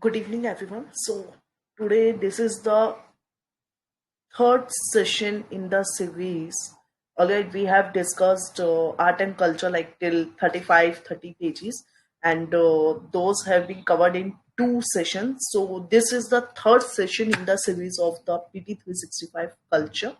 Good evening, everyone. So, today this is the third session in the series. Alright, we have discussed art and culture like till 35, 30 pages, and those have been covered in two sessions. So, this is the third session in the series of the PT 365 culture.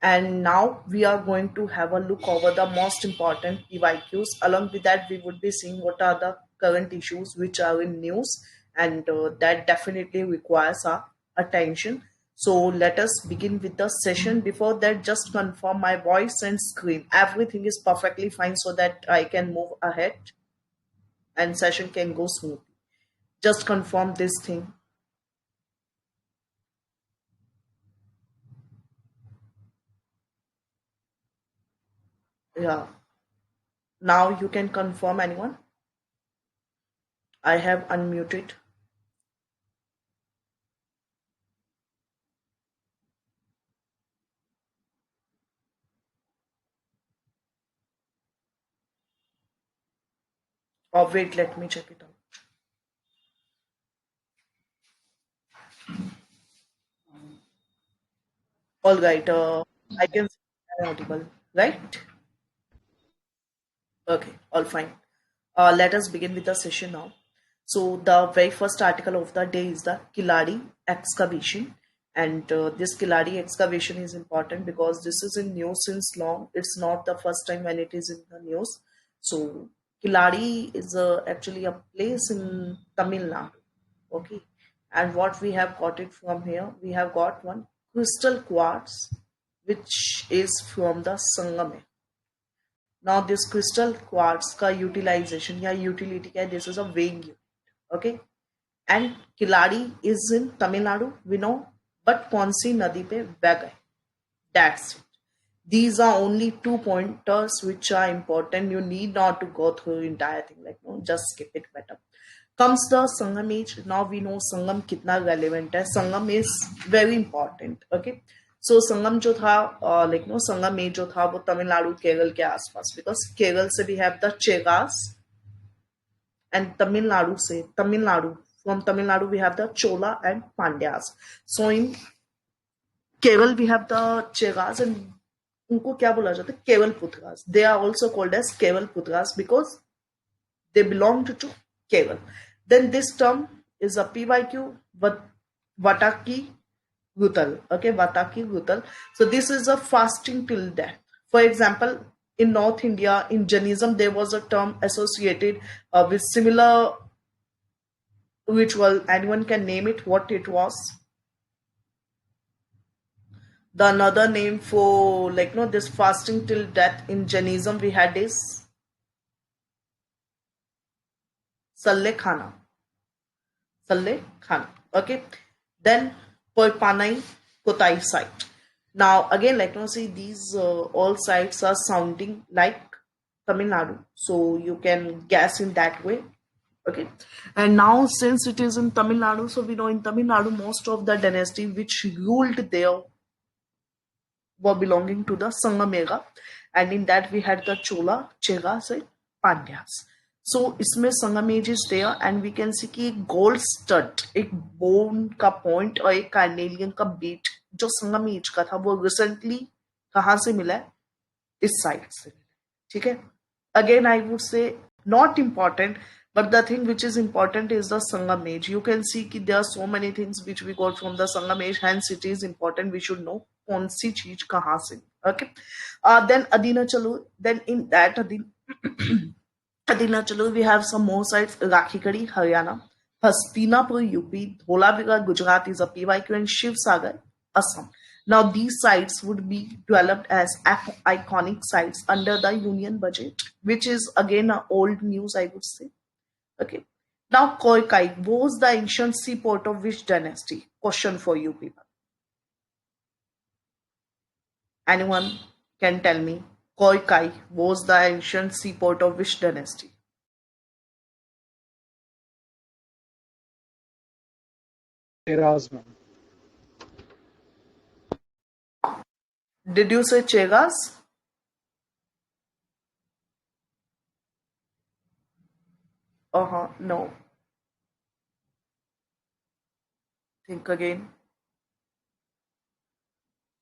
And now we are going to have a look over the most important PYQs. Along with that, we would be seeing what are the current issues which are in news, and that definitely requires our attention. So let us begin with the session. Before that, just confirm my voice and screen. Everything is perfectly fine so that I can move ahead and session can go smoothly. Just confirm this thing. Yeah. Now you can confirm anyone. I have unmuted. Or wait, let me check it out. All right. I can see I'm audible, right? Okay, all fine. Let us begin with the session now. So the very first article of the day is the Kiladi excavation, and this Kiladi excavation is important because this is in news since long. It's not the first time when it is in the news. So Kiladi is actually a place in Tamil Nadu. Okay, and what we have got it from here, we have got one crystal quartz, which is from the Sangame. Now this crystal quartz का utilization या utility क्या है? This is a weighing unit. Okay, and Kiladi is in Tamil Nadu, we know, but कौन सी नदी पे बह गए? That's it. These are only two pointers which are important. You need not to go through entire thing. Like no, just skip it better. Comes the Sangam age. Now we know Sangam कितना relevant है. Sangam is very important. Okay. So संगम जो था like no संगम में जो था वो तमिलनाडु केरल के आसपास, because केरल से we have the Cheras, and Tamil Nadu from Tamil Nadu we have the Chola and Pandyas. So in Keval we have the Cheras, and उनको क्या बोला जाता है? केवल पुत्रास. They are also called as केवल पुत्रास because they belonged to Keval. Then this term is a PYQ, but Vataki Gutal. Okay, Vataki Gutal. So this is a fasting till death. For example, in North India, in Jainism, there was a term associated with similar ritual. Anyone can name it what it was. The another name for like no this fasting till death in Jainism we had is Salle Khana. Salle Khana. Okay. Then Poipanai Kotai site. Now again, like see these all sites are sounding like Tamil Nadu, so you can guess in that way. Okay, and now since it is in Tamil Nadu, so we know in Tamil Nadu most of the dynasty which ruled there were belonging to the Sangamera, and in that we had the Chola, Cheras, and Pandyas. So इसमें संगमेज is there, and we can see कि एक gold stud, एक bone का point और एक carnelian का beat जो संगमेज का था वो रिसेंटली कहाँ से मिला है? इस साइड से. ठीक है, अगेन आई वुड से not important, but the thing which is important is the Sangam age. You can see that there are so many things which we got from the Sangam age, hence it is important we should know kaun si cheez kahan se. Okay, then Adina Chalu, then in that Adina Chalu we have some more sites: Rakhikadi Haryana, Hastinapur UP, Dholavira Gujarat is a PYQ, and Shiv Sagar Assam. Now these sites would be developed as iconic sites under the union budget, which is again a old news I would say. Okay. Now Koikai was the ancient seaport of which dynasty? Question for you people. Anyone can tell me? Koikai was the ancient seaport of which dynasty? Cheras, man. Did you say Cheras? No. Think again.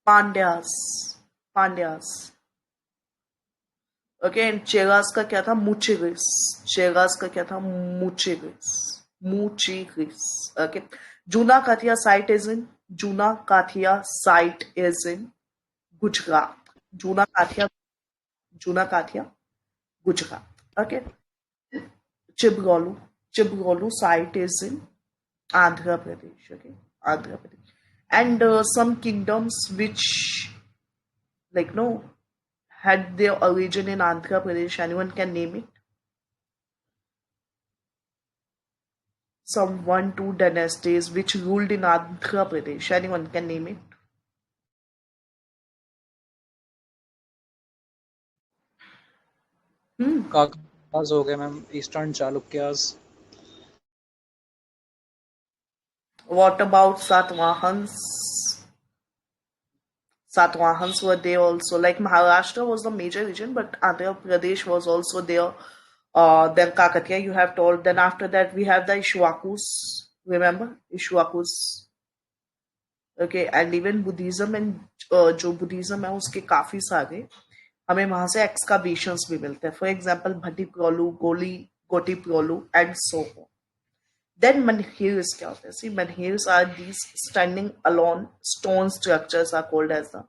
Pandyas. Pandyas. Okay and चेगास का क्या था? मुचिगिस. चेगास का क्या था? मुचिगिस. मुचिगिस. Okay. Juna Khatiya site is in. Juna Khatiya site is in Gujarat. Juna Khatiya. Juna Khatiya Gujarat. Okay. चिबगोलू. चिबगोलू site is in Andhra Pradesh. Okay, Andhra Pradesh. And some kingdoms which, like, no, had their origin in Andhra Pradesh. Anyone can name it? Some one, two dynasties which ruled in Andhra Pradesh. Anyone can name it? काकाज हो गए ma'am, eastern Chalukyas. What about Satvahans? Satvahans were there also. Like Maharashtra was the major region, but Andhra Pradesh was also there. Then Kakatiya, you have told. Then after that, we have the Ishwakus. Remember Ishwakus? Okay, and even Buddhism and जो Buddhism है उसके काफी सारे हमें वहां से एक्सकावेशंस भी मिलते हैं. For example Bhattiprolu, Gottiprolu and so on. Then menhirs क्या होते हैं? See, menhirs are these standing alone stone structures are called as the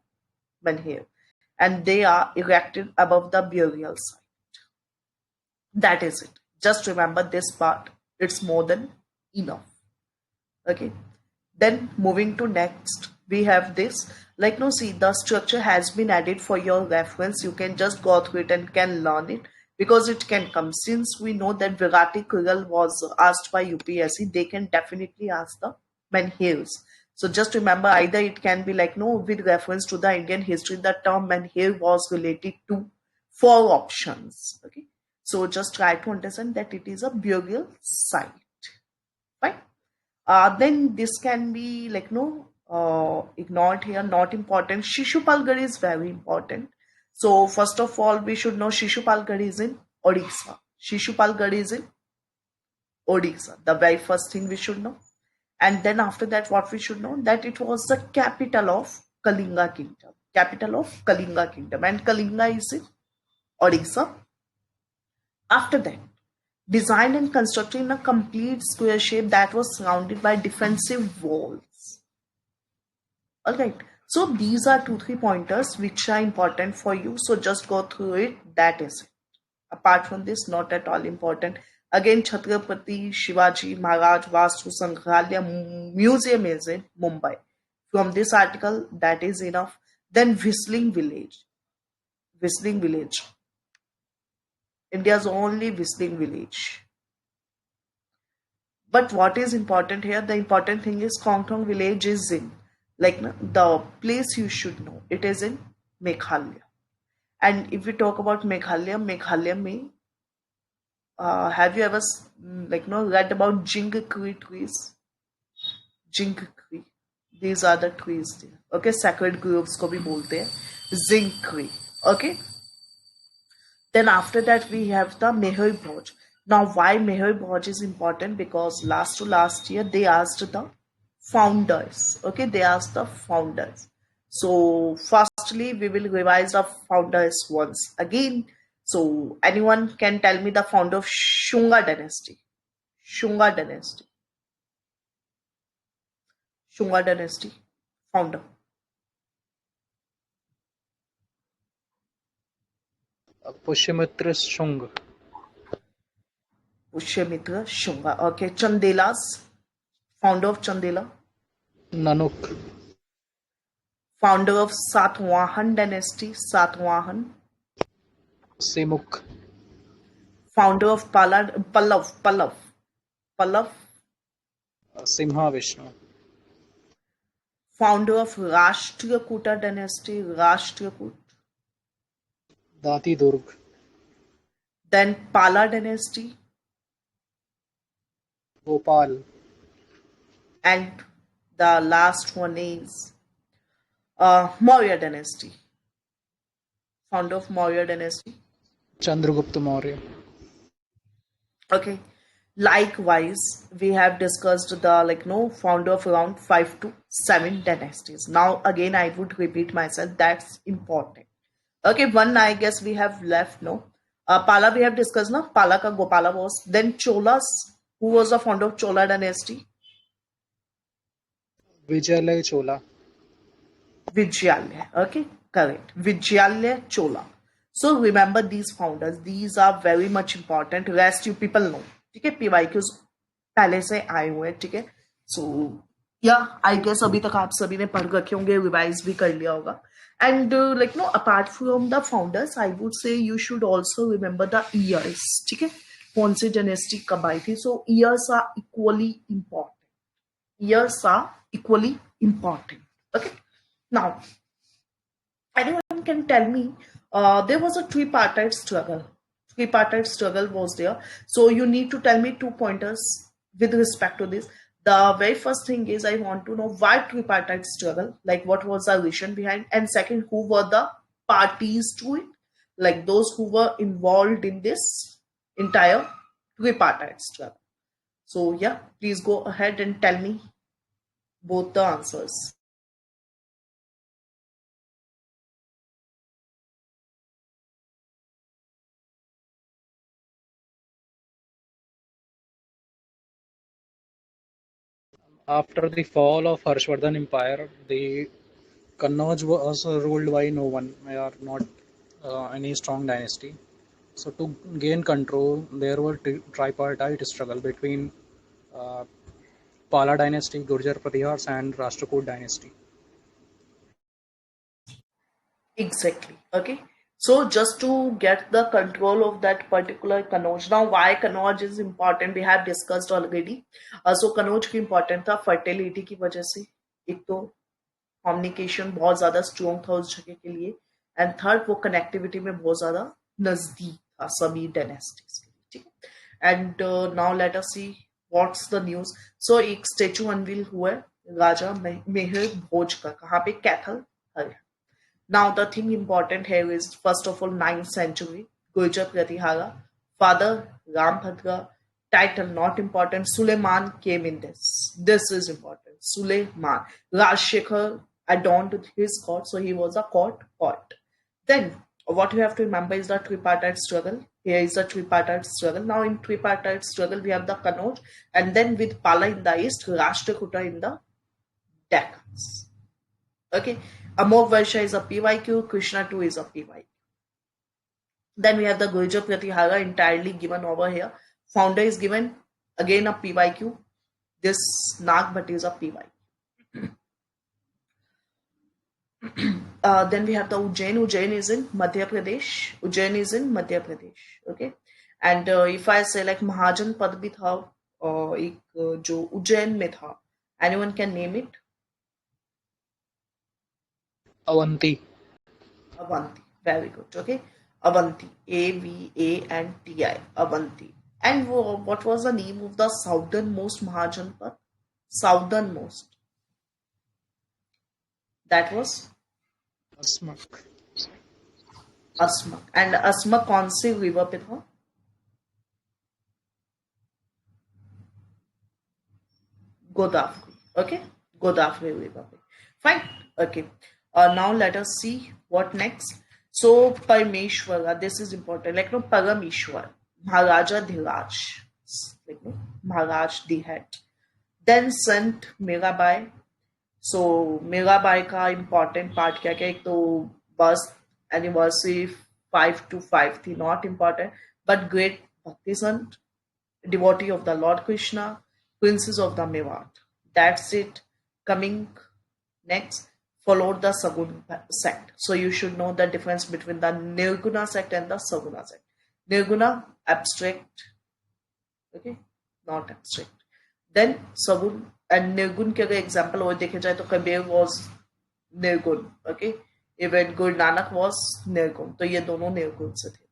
menhir, and they are erected above the burial site. That is it. Just remember this part. It's more than enough. Okay. Then moving to next, we have this. Like, no, see, the structure has been added for your reference. You can just go through it and can learn it because it can come. Since we know that Virati Kural was asked by UPSC, they can definitely ask the menhirs. So just remember, either it can be like, no, with reference to the Indian history, the term menhir was related to four options. Okay. So just try to understand that it is a burial site. Fine. Then this can be like no ignored here, not important. Shishupalgarh is very important. So first of all, we should know Shishupalgarh is in Odisha. Shishupalgarh is in Odisha. The very first thing we should know. And then after that, what we should know that it was the capital of Kalinga kingdom. Capital of Kalinga kingdom, and Kalinga is in Odisha. After that, designed and constructed in a complete square shape that was surrounded by defensive walls. Alright, so these are 2-3 pointers which are important for you. So just go through it. That is it. Apart from this, not at all important. Again, Chhatrapati Shivaji Maharaj Vastu Sangrahalaya Museum is in Mumbai. From this article, that is enough. Then Whistling Village. Whistling Village. India's only whistling village. But what is important here? The important thing is Kongtong village is in, like, the place you should know. It is in Meghalaya. And if we talk about Meghalaya, Meghalaya may, have you ever read about Jingkri trees? Jingkri. These are the trees there. Okay, sacred groves को भी बोलते हैं. Jingkri. Okay. Then after that we have the Meher Bhoj. Now why Meher Bhoj is important? Because last to last year they asked the founders. Okay, they asked the founders. So firstly we will revise the founders once again. So anyone can tell me the founder of Shunga dynasty? Shunga dynasty. Shunga dynasty. Founder. Pushyamitra Shunga. Pushyamitra Shunga. Okay, Chandelas. Founder of Chandela. Nanuk. Founder of Satwahan dynasty. Satwahan. Simuka. Founder of Pallav. Simha Vishnu. Founder of Rashtrakuta dynasty. Rashtrakuta. Dati Durg. Then Pala dynasty. Bhopal. And the last one is Maurya dynasty. Founder of Maurya dynasty. Chandragupta Maurya. Okay. Likewise, we have discussed the founder of around 5 to 7 dynasties. Now again, I would repeat myself. That's important. Okay, one I guess we have left. No, Pala we have discussed. No, Pala ka Gopala was. Then Cholas, who was the founder of Chola dynasty? Vijayalaya Chola. Vijayalaya. Okay, correct. Vijayalaya Chola. So remember these founders. These are very much important. Rest you people know. ठीक है, PYQs पहले से आए हुए हैं. ठीक है, सो या आई गेस अभी तक आप सभी ने पढ़ रखे होंगे, रिवाइज भी कर लिया होगा. And apart from the founders I would say you should also remember the years. ठीक है, कौन सी डायनेस्टी कब आई थी. So years are equally important. Years are equally important. Okay. Now, anyone can tell me there was a tripartite struggle. Tripartite struggle was there. So you need to tell me 2 pointers with respect to this. The very first thing is I want to know why tripartite struggle, like what was the reason behind, and second, who were the parties to it, like those who were involved in this entire tripartite struggle. So yeah, please go ahead and tell me both the answers. After the fall of Harshvardhan Empire, the Kannauj was ruled by no one, or not any strong dynasty. So to gain control, there were tripartite struggle between uh, Pala dynasty, Gurjar Pratihars, and Rashtrakoot dynasty. Exactly. Okay. So just to get the control of that particular Kanauj. Now, why Kanauj is important? We have discussed already. So Kanauj की important था fertility की वजह से. एक तो communication बहुत ज्यादा strong था उस जगह के लिए, एंड थर्ड वो कनेक्टिविटी में बहुत ज्यादा नजदीक था सभी डायनेस्टीज के लिए. ठीक है. And now let us see what's the news. So एक स्टेचू अनवील हुआ है राजा मेहर भोज का. कहाँ पे? Kaithal, Haryana. Now the thing important here is first of all 9th century Gurjar Pratihara, father Rambhadra, title not important. Suleiman came in this. This is important. Suleiman. Rajshekhar adorned his court, so he was a court. Then what we have to remember is the tripartite struggle. Here is the tripartite struggle. Now in tripartite struggle we have the Kanauj, and then with Pala in the east, Rashtrakuta in the Deccans. Okay, Amok Varsha is a PYQ, Krishna 2 is a PYQ. Then we have the Gurjar Pratihara entirely given over here. Founder is given again a PYQ. This Nag Bhatt is a PYQ. Then we have the Ujjain. Ujjain is in Madhya Pradesh. Ujjain is in Madhya Pradesh. Okay. And if I say like Mahajan Pad bhi tha, एक जो उज्जैन में था, anyone can name it? Avanti. Avanti. Very good. Okay. Avanti. Avanti. Avanti. And what was the name of the southernmost Mahajanpat? Southernmost. That was Asmak. Asmak. And Asmak कौन से river पे था? Godavari. Okay. Godavari river पे. Fine. Okay. Now let us see what next. So Parameshwara, this is important. Like no Parameshwar, Maharaja Dhiraj, like no Maharaj the head. Then Sant Mirabai. So Mirabai का important part क्या क्या? एक तो bus anniversary 5 to 5 थी, not important, but great Bhakti Sant, devotee of the Lord Krishna, princess of the Mewat. That's it. Coming next, followed the Sagun sect. So you should know the difference between the Nirguna sect and the Saguna sect. Nirguna, abstract. Okay, not abstract. Then Sagun and Nirgun के अगर example और देखे जाए तो Kabir was Nirgun. Okay, even Guru Nanak was Nirgun. तो ये दोनों Nirgun से थे.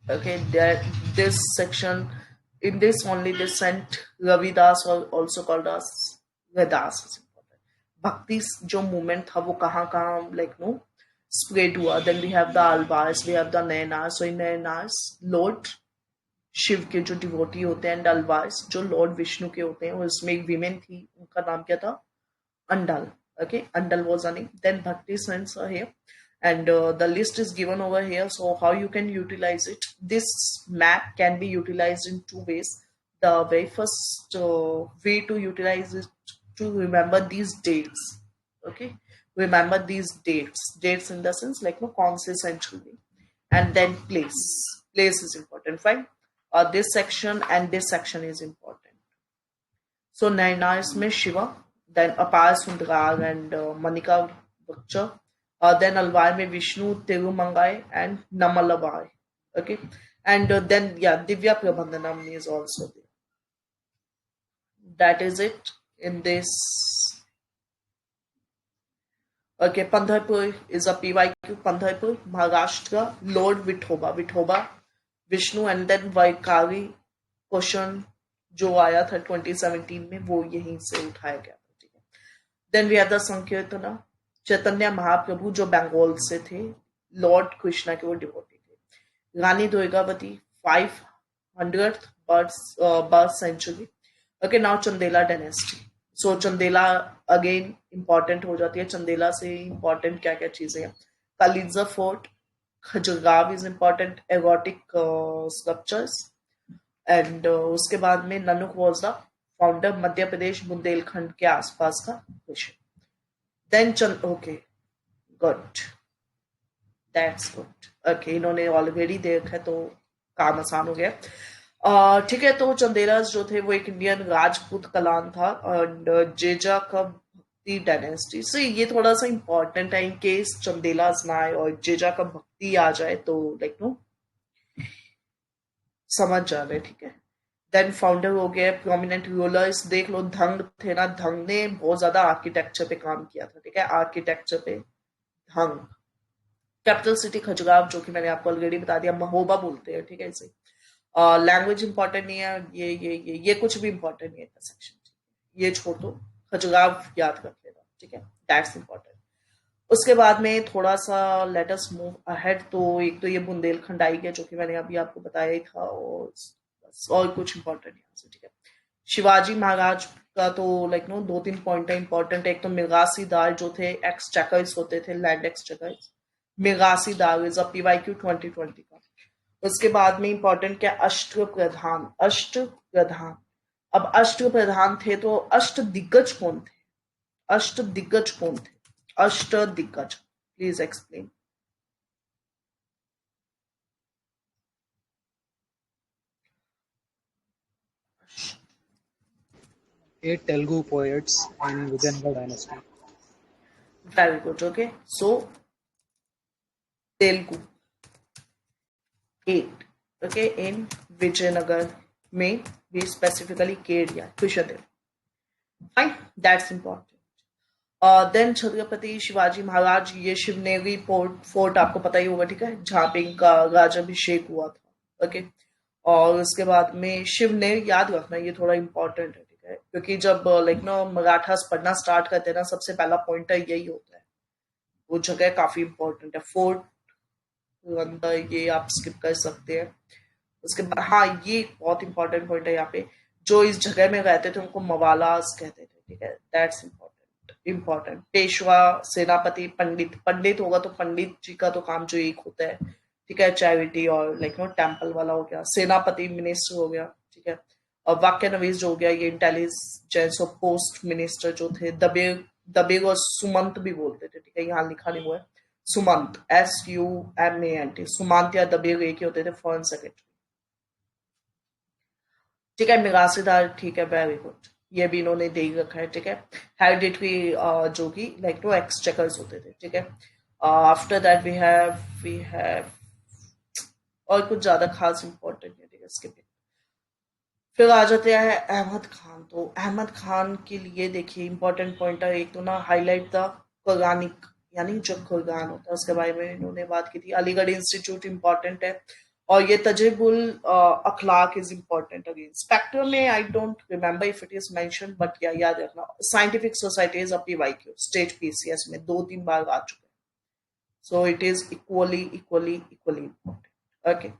Okay, this section, in this only this Sant Ravidas, or also called as Vedas, is important. Bhakti जो movement था वो कहाँ कहाँ like no स्प्रेड हुआ. Then we have the Alvars, we have the Nayanars. So in Nayanars lord Shiva के जो devotee होते हैं, एंड अल्वार्स जो लॉर्ड विष्णु के होते हैं. और इसमें एक विमेन थी, उनका नाम क्या था? Andal. Okay, Andal was a name. Then Bhakti Sons are here, and the list is given over here. So how you can utilize it? This map can be utilized in two ways. The very first way to utilize it to remember these dates. Okay, remember these dates. Dates in the sense like no conse century, and then place. Place is important, right? This section and this section is important. So Naina is Miss Shiva, then Apar Sundarar and Manika Bhakcha, then Alvar में Vishnu, Tirumangai and Namalabai. Okay, and then yeah, Divya Prabandhanam is also there. That is it in this. Okay, Pandharpur is a PYQ. Pandharpur, Maharashtra, Lord Vithoba, Vishnu, and then Vaikari question जो आया था 2017 में वो यहीं से उठाया गया था. ठीक है. Then we have the Sankirtana, Chaitanya Mahaprabhu जो बंगाल से थे, लॉर्ड कृष्णा के वो डिवोटी थे. Rani Durgavati 500th birth century. Okay, now Chandela dynasty. So Chandela again important हो जाती है. चंदेला से इंपॉर्टेंट क्या क्या चीजें हैं? Kalinjar fort, Khajuraho is important, erotic sculptures. And उसके बाद में Nannuk was the founder, Madhya Pradesh Bundelkhand के आसपास का विषय. Then okay, good, that's good. Okay, इन्होंने ऑलरेडी देखा है तो काम आसान हो गया. ठीक है, तो चंदेलास जो थे वो एक इंडियन राजपूत कलान था. एंड जेजा का भक्ति डायनेस्टी से ये थोड़ा सा इंपॉर्टेंट है. इन केस चंदेलास ना आए और जेजा का भक्ति आ जाए तो लाइक नो समझ जा रहे. ठीक है. देन फाउंडर हो गया. प्रोमिनेंट रूलर्स देख लो, धंग थे ना, धंग ने बहुत ज्यादा आर्किटेक्चर पे काम किया था. ठीक है, आर्किटेक्चर पे धंग. कैपिटल सिटी खजुराहो, जो कि मैंने आपको ऑलरेडी बता दिया, महोबा बोलते हैं. ठीक है, इसे लैंग्वेज इंपॉर्टेंट नहीं है. ये कुछ भी इंपॉर्टेंट नहीं है सेक्शन. ये छोड़ दो, खजुराहो याद कर लेना. ठीक है, दैट्स इंपॉर्टेंट. उसके बाद में थोड़ा सा लेट अस मूव अहेड. तो एक तो ये बुंदेलखंड आई गया जो कि मैंने अभी आपको बताया ही था, और कुछ इंपॉर्टेंट यहाँ से. ठीक है, शिवाजी महाराज का तो लाइक नो 2-3 पॉइंट है इंपॉर्टेंट. एक तो मिरासीदार जो थे, एक्सचेकर्स होते थे, लैंड एक्सचेकर्स. मिरासीदार इज अ PYQ 2020 का. उसके बाद में इंपॉर्टेंट क्या? अष्ट प्रधान. अष्ट प्रधान, अब अष्ट प्रधान थे तो अष्ट दिग्गज कौन थे? अष्ट दिग्गज कौन थे? अष्ट दिग्गज, please explain. Eight Telugu poets in Vijayanagara dynasty. Very good. Okay, so Telugu 8. Okay, in Vijayanagar में we specifically Kedia, Kushadev. Fine, that's important. Then Chhatrapati Shivaji Maharaj, ये शिवनेरी फोर्ट आपको पता ही होगा. ठीक है, जहाँ पे इनका राज्याभिषेक हुआ था. ओके, और उसके बाद में शिवनेरी याद रखना, ये थोड़ा इंपॉर्टेंट है. ठीक है, क्योंकि जब लाइक ना मराठास पढ़ना स्टार्ट करते हैं ना, सबसे पहला पॉइंटर यही होता है. वो जगह काफी इंपॉर्टेंट है. फोर्ट अंदर ये आप स्किप कर सकते हैं. उसके बाद हाँ, ये बहुत इंपॉर्टेंट पॉइंट है यहाँ पे. जो इस जगह में रहते थे उनको मवालास कहते थे. ठीक है, दैट्स इंपॉर्टेंट. पेशवा, सेनापति, पंडित. पंडित होगा तो पंडित जी का तो काम जो एक होता है. ठीक है, चैरिटी और लाइक नो टेम्पल वाला हो गया. सेनापति मिनिस्टर हो गया. ठीक है, और वाक्य नवीस जो हो गया, ये इंटेलिजेंस और पोस्ट मिनिस्टर जो थे. दबेग और सुमंत भी बोलते थे. ठीक है, यहाँ लिखा नहीं हुआ है. सुमंत, SUMANT. सुमंत या दबेग एक ही होते थे. Foreign secretary. ठीक है, मिरासीदार. ठीक है, वेरी गुड. ये भी इन्होंने दे रखा है. ठीक है, हेरिडिटरी जो कि लाइक नो एक्सचेकर्स होते थे. ठीक है, आफ्टर दैट वी हैव और कुछ ज्यादा खास इंपॉर्टेंट है. ठीक है, इसके फिर आ जाते हैं अहमद खान. तो अहमद खान के लिए देखिए इंपॉर्टेंट पॉइंट है. एक तो ना हाईलाइट द कुरानिक, यानी जो कुरान होता है उसके बारे में इन्होंने बात की थी. अलीगढ़ इंस्टीट्यूट इंपॉर्टेंट है. और ये तजबुल अखलाक इज इम्पोर्टेंट. अगेन स्पेक्ट्रम में I don't remember if it is mention, but या याद रखना. Scientific societies of PYQ state PCS में 2-3 बार आ चुके हैं. So it is equally important. Okay.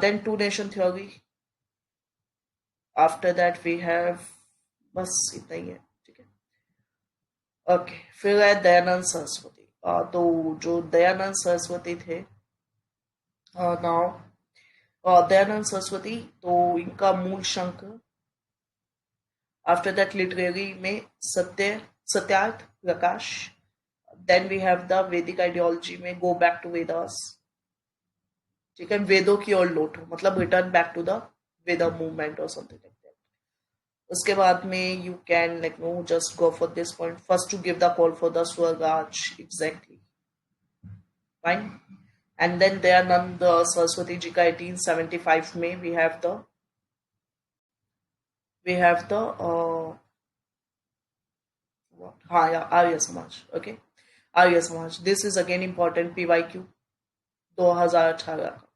Then two nation theory. After that we have, बस इतना ही है, ठीक है. ओके, फिर है दयानंद सरस्वती. तो जो दयानंद सरस्वती थे, नाउ दयानंद सरस्वती, तो इनका मूल शंख. आफ्टर दैट लिटरेरी में Satyarth Prakash. Then we have the वैदिक आइडियोलॉजी में गो बैक टू वेदास. ठीक है, वेदों की ओर लौटो, मतलब return back to the Veda movement और समथिंग लाइक दैट. उसके बाद में you can like know just go for this point first to give the call for the swaraj. Exactly, fine. And then Dayanand Saraswati ji का 1875 में वी हैव द हाँ या Arya Samaj. Okay, Arya Samaj. This is again important. PYQ 2018 का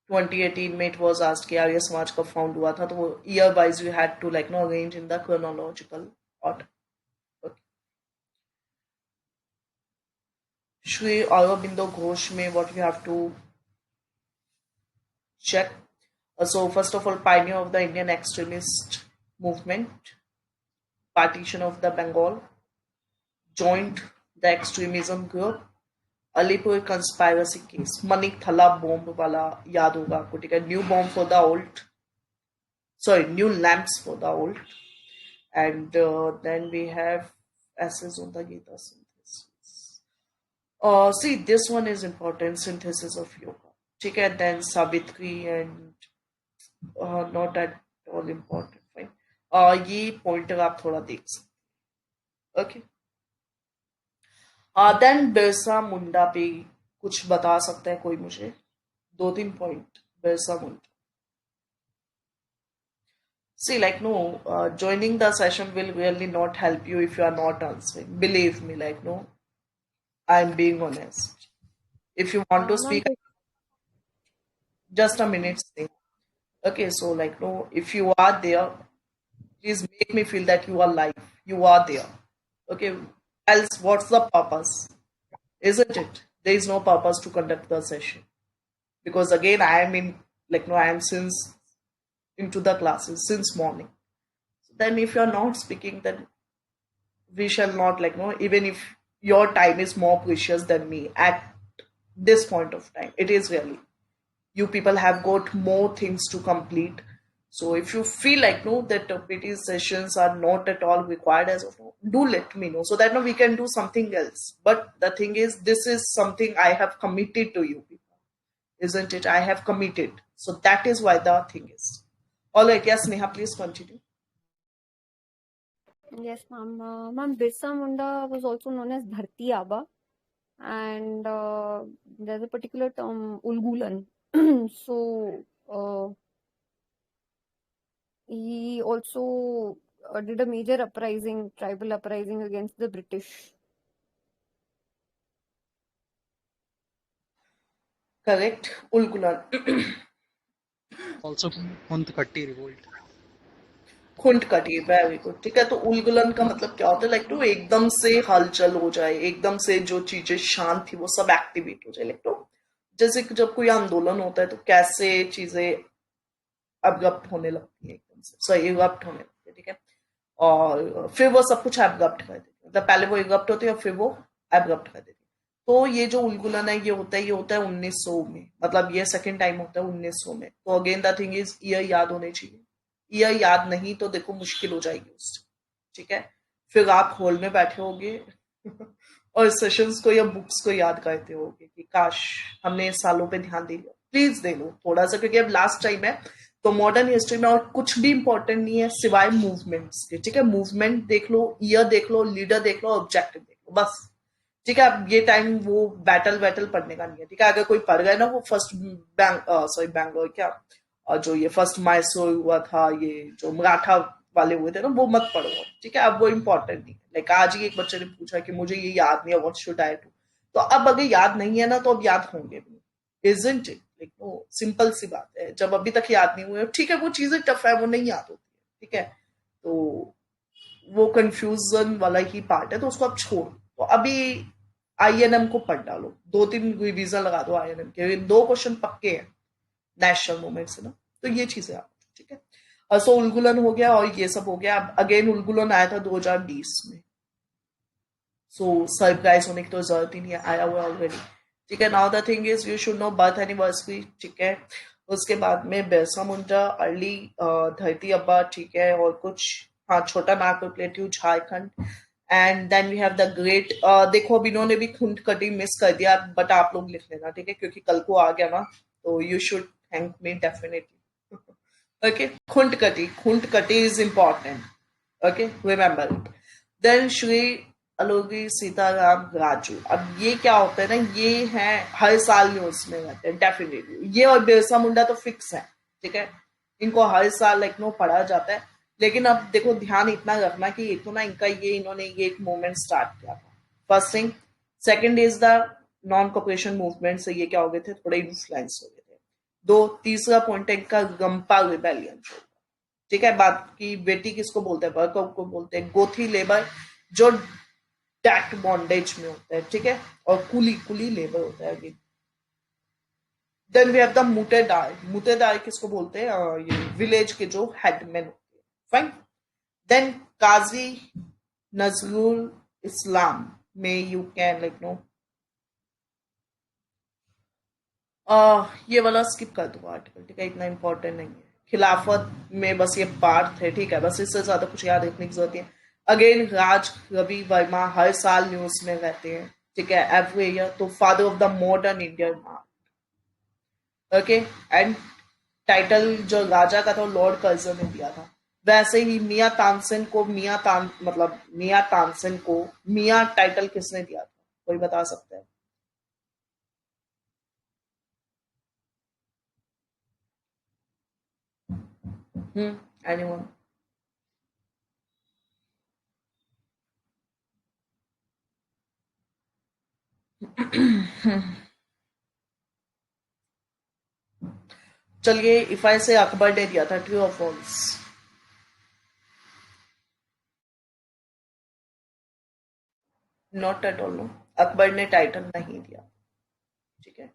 2018 में it was asked कि आर्य समाज कब found हुआ था, तो वो year wise you had to like know arrange in the chronological order. Shri Aurobindo Ghosh में what we have to check. So first of all, pioneer of the Indian extremist movement, partition of the Bengal, joined the extremism group, Alipur conspiracy case, Manik Thala bomb वाला याद होगा आपको, ठीक है. New bomb for the old, sorry, new lamps for the old. And then we have essays on the Gita synthesis. See, this one is important, synthesis of yoga. ठीक है. Then Savitri and not at all important. Fine. ये pointer आप थोड़ा देख सकते. Okay. Then Birsa Munda पे कुछ बता सकता है कोई मुझे? 2-3 point Birsa Munda. See, like no, joining the session will really not help you if you are not answering. Believe me, like no, I'm being honest. If you want to Ma'am, speak, just a minute. Stay. Okay, so like no, if you are there, please make me feel that you are live. You are there. Okay. Else, what's the purpose? Isn't it? There is no purpose to conduct the session. Because again, I am in, like, no, I am since into the classes since morning. So then if you are not speaking, then we shall not, like, no, even if your time is more precious than me at this point of time, it is really. You people have got more things to complete. So if you feel like no that PT sessions are not at all required as of now, do let me know so that no we can do something else. But the thing is, this is something I have committed to you people, isn't it? I have committed, so that is why the thing is. All right, yes, Neha, please continue. yes, ma'am. Ma'am, Birsa Munda was also known as Dharti Aba, and there's a particular term, Ulgulan. So he also did a major uprising, tribal uprising against the British. Correct. Ulgulan. Also Huntkatti revolt. खुंट कटी, very good. ठीक है, तो उलगुलन का मतलब क्या होता है? Like to एकदम से हलचल हो जाए, एकदम से जो चीजें शांत थी वो सब एक्टिवेट हो जाए. लाइक टू जैसे कि जब कोई आंदोलन होता है तो कैसे चीजें अबगप्ट होने लगती है, एकदम से सही इरप्ट होने लगती है. ठीक है, और फिर वो सब कुछ एबगप्ट कर देती है. मतलब पहले वो इरप्ट होती है और फिर वो एबगप्ट कर देती है. तो ये जो उलगुलन है ये होता है 1900 में. मतलब ये सेकंड टाइम होता है 1900 में. तो again the thing is year याद होने चाहिए. ईयर याद नहीं तो देखो मुश्किल हो जाएगी उससे. ठीक है, फिर आप हॉल में बैठे होगे और सेशंस को या बुक्स को याद करते होगे कि काश हमने सालों पे ध्यान दे लिया. प्लीज दे लो थोड़ा सा, क्योंकि अब लास्ट टाइम है. तो मॉडर्न हिस्ट्री में और कुछ भी इंपॉर्टेंट नहीं है सिवाय मूवमेंट्स के. ठीक है, मूवमेंट देख लो, ईयर देख लो, लीडर देख लो, ऑब्जेक्टिव देख लो, बस. ठीक है, अब ये टाइम वो बैटल पढ़ने का नहीं है. ठीक है, अगर कोई पढ़ गया ना वो फर्स्ट बैंगलोर क्या, और जो ये फर्स्ट मैसूर हुआ था, ये जो मराठा वाले हुए थे ना, वो मत पढ़ो. ठीक है, अब वो इम्पोर्टेंट नहीं है. लाइक आज ही एक बच्चे ने पूछा कि मुझे ये याद नहीं है, व्हाट शुड आई डू. तो अब अगर याद नहीं है ना तो अब याद होंगे भी. Isn't it? लाइक वो सिंपल सी बात है. जब अभी तक याद नहीं हुए, ठीक है, वो चीजें टफ है, वो नहीं याद होती है. ठीक है, तो वो कंफ्यूजन वाला ही पार्ट है, तो उसको आप छोड़. तो अभी आईएनएम को पढ़ डालो, 2-3 रिवीजन लगा दो आईएनएम के, 2 क्वेश्चन पक्के हैं नेशनल मूवमेंट से ना, तो ये चीजें आप, ठीक है। सो उलगुलन हो गया और ये सब हो गया। अब अगेन उलगुलन आया था 2020 में, सो सरप्राइज होने की तो जरूरत ही नहीं है, आया हुआ ऑलरेडी, ठीक है। Now the thing is you should know birth anniversary, ठीक है। उसके बाद में बिरसा मुंडा, अर्ली धरती अब्बा, ठीक है, और कुछ, हाँ, छोटा Nagpur plateau, Jharkhand, and then we have the great, देखो अब इन्होंने भी खुंड कटी मिस कर दिया, बट आप लोग लिख लेना, ठीक है, क्योंकि कल को आ गया ना, तो you should thank me definitely. Okay, खुंड कटी is important, okay, remember it. Then Shri Alluri Sitarama Raju, अब ये क्या होता है ना, ये है हर साल न्यूज में रहते हैं डेफिनेटली, ये और बिरसा मुंडा तो फिक्स है, ठीक है, इनको हर साल लाइक नो पढ़ा जाता है। लेकिन अब देखो ध्यान इतना रखना कि एक तो ना इनका ये, इन्होंने ये एक मूवमेंट स्टार्ट किया था, first thing. Second is the non cooperation movement से ये क्या हो गए थे, थोड़े इन्फ्लुएंस हो गए थे। दो, तीसरा पॉइंट है इनका गंपा रिबेलियन, ठीक है। बात की बेटी किसको बोलते हैं, वर्कआउट को बोलते हैं, गोथी लेबर जो टैक्ट बॉन्डेज में होता है, ठीक है, और कुली कुली लेबर होता है again. Then we have the muttadar किसको बोलते हैं, ये विलेज के जो हेडमैन होते हैं, फाइन। देन काजी नजरुल इस्लाम में यू कैन लाइक नो, ये वाला स्किप कर दो आर्टिकल, ठीक है, इतना इंपॉर्टेंट नहीं है। खिलाफत में बस ये पार्ट थे, ठीक है, बस इससे ज्यादा कुछ याद रखने की जरूरत है। अगेन राज रवि वर्मा हर साल न्यूज में रहते हैं, ठीक है, एवरी ईयर, तो father of the modern Indian art, okay. And title जो राजा का था वो लॉर्ड कर्जन ने दिया था। वैसे ही मियाँ तानसेन को मियाँ तानसेन को मियाँ टाइटल किसने दिया था, कोई बता सकता है? एनीवन? चलिए, इफ आई से अकबर ने दिया था, ट्रू और false? Not at all, no, Akbar ने टाइटल नहीं दिया, ठीक है।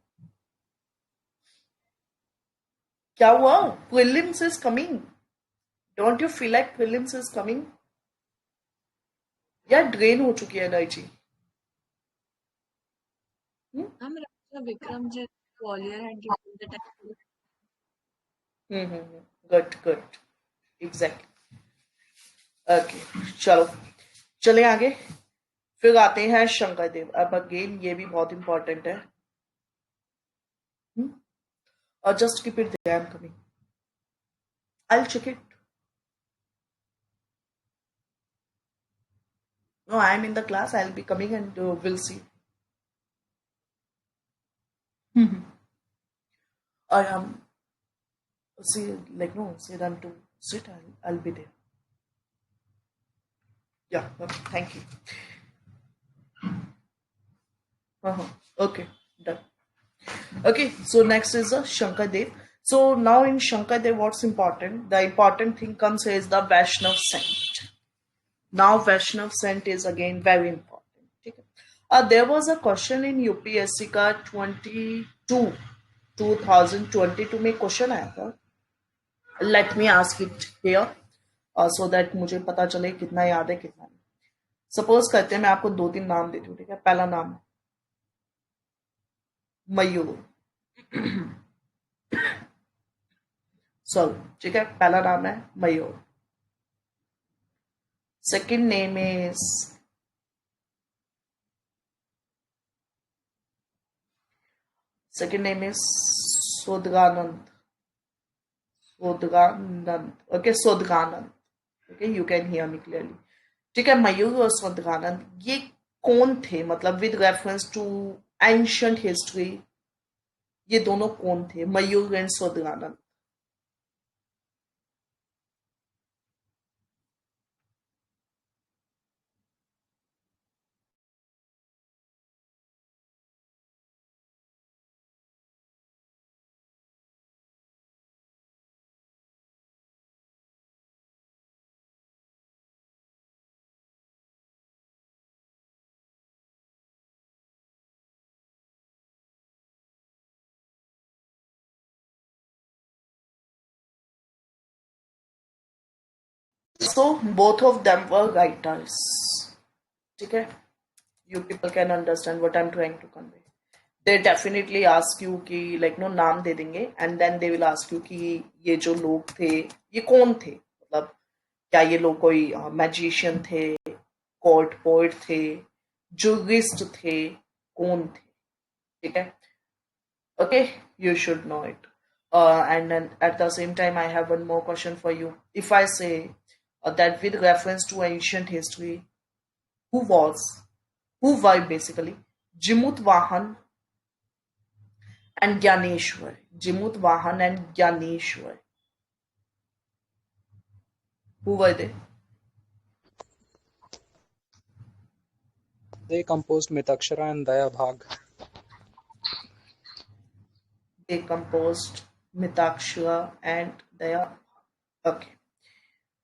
क्या हुआ? Prelims is coming, don't you feel like prelims is coming? या ड्रेन हो चुकी है energy? Ma'am, Raja Vikram ji Gwalior had given the time. Good good, exactly, okay, चलो, चले आगे। फिर आते हैं शंकरदेव। अब अगेन ये भी बहुत इंपॉर्टेंट है, और just keep it there, I am coming, I will check it. No, I am in the class, I will be coming and will see. और हम see, like, no, say them to sit, I'll be there. Yeah, okay, thank you. Uh-huh. Okay, done. Okay, so next is Shankardev. So now in Shankardev, what's important? The important thing comes here is the Vaishnav scent. Now Vaishnav scent is again very important. Okay. There was a question in UPSC का 2022 में question आया था। Let me ask it here, so that मुझे पता चले कितना याद है कितना नहीं। सपोज करते हैं मैं आपको 2-3 नाम देती हूँ, ठीक है। पहला नाम मयूर, सॉरी, ठीक है, पहला नाम है Mayur. Second name is Sodganand, okay, Sodganand, okay, you can hear me clearly, ठीक है। मयूर और सोदगानंद ये कौन थे, मतलब with reference to ancient history, ये दोनों कौन थे, Mayur and Sodganand? So both of them were writers. ठीक है, you people can understand what I'm trying to convey. They definitely ask you कि like no नाम दे देंगे and then they will ask you कि ये जो लोग थे ये कौन थे, मतलब क्या ये लोग कोई मैजिशियन थे, कोर्ट पोइट थे, जूरिस्ट थे, कौन थे, ठीक है. Okay, you should know it. And then at the same time, I have one more question for you. If I say that with reference to ancient history, who were basically Jimut Vahan and Gyaneshwar? Jimut Vahan and Gyaneshwar. Who were they? They composed Mitakshara and Daya Bhag. They composed Mitakshara and Daya. Okay.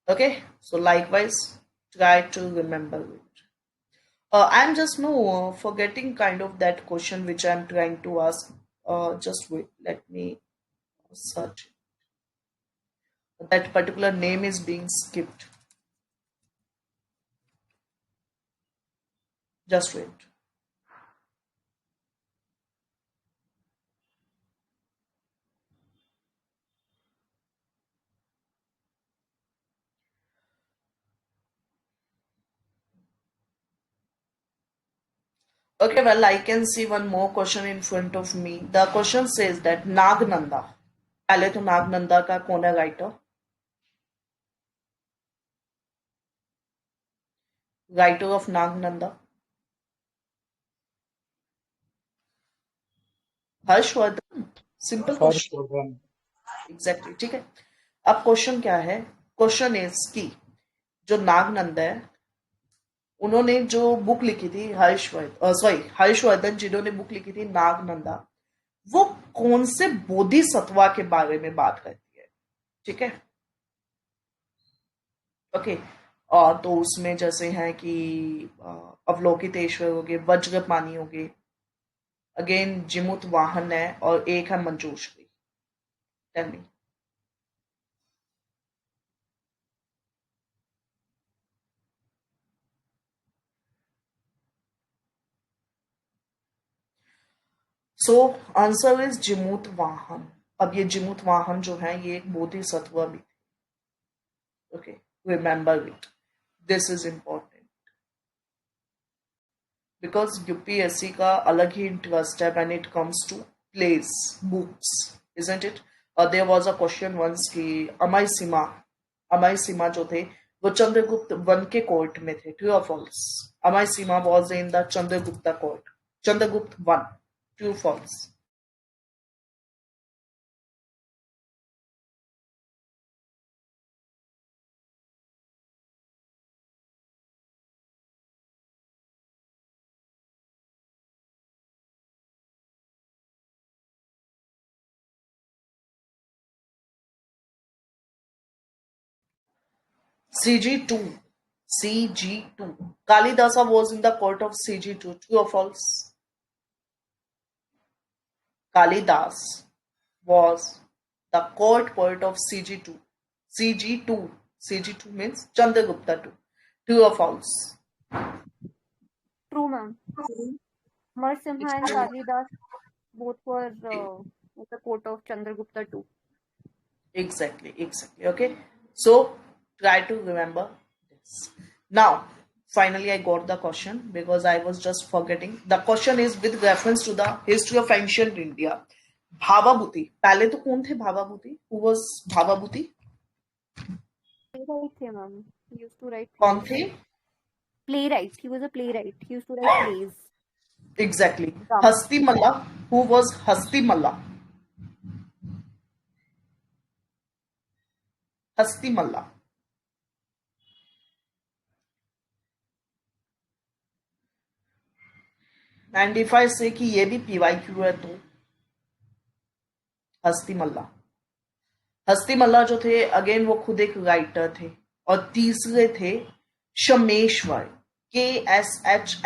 Okay. So likewise, try to remember it. I'm just no forgetting kind of that question which I'm trying to ask. Just wait, let me search. That particular name is being skipped. Just wait. Okay, well, I can see one more question in front of me. The question says that Nagnanda. पहले तो नागनंदा का कौन है writer? Writer of Nagananda Harshavardhan. Simple question. Harshvardhan. Exactly, ठीक है. अब question क्या है? क्वेश्चन इज की जो नागनंदा है उन्होंने जो बुक लिखी थी हर्षवर्धन जिन्होंने बुक लिखी थी नागनंदा, वो कौन से बोधिसत्वा के बारे में बात करती है, ठीक है. ओके. और तो उसमें जैसे हैं कि अवलोकितेश्वर हो गए, वज्रपानी हो गए, अगेन जिमुत वाहन है, और एक है Manjushri. Tell me. So answer is Jimutavahana. अब ये जिमुत वाहन जो है ये एक बोधिसत्व भी थे. Okay, remember it, this is important because UPSC का अलग ही इंटरेस्ट है when it comes to place books, isn't it. There was a question once कि अमय सीमा जो थे वो चंद्रगुप्त वन के कोर्ट में थे. ट्रू और फॉल्स? अमय सीमा was in the Chandragupta court. Chandragupta one. True false? CG2. CG2. Kalidasa was in the court of CG2. True or false? Kalidas was the court poet of CG2. CG2. CG2 means Chandragupta 2. True or false? True, ma'am. Marsimha and Kalidas both were at the court of Chandragupta too. Exactly. Okay. So try to remember this. Now, finally, I got the question because I was just forgetting. The question is with reference to the history of ancient India. Bhavabhuti. पहले तो कौन थे Bhavabhuti? Who was Bhavabhuti? Playwright थे, ma'am. He used to write कौन plays. थे? Playwright. He was a playwright. He used to write plays. Exactly. Drama. Hasti Malla. Who was Hasti Malla? Hasti Malla. And if I say कि ये भी PYQ है तो हस्ती मल्ला. हस्ती मल्ला जो थे अगेन वो खुद एक राइटर थे. और तीसरे थे शमेश्वर. KSHMEVVAR.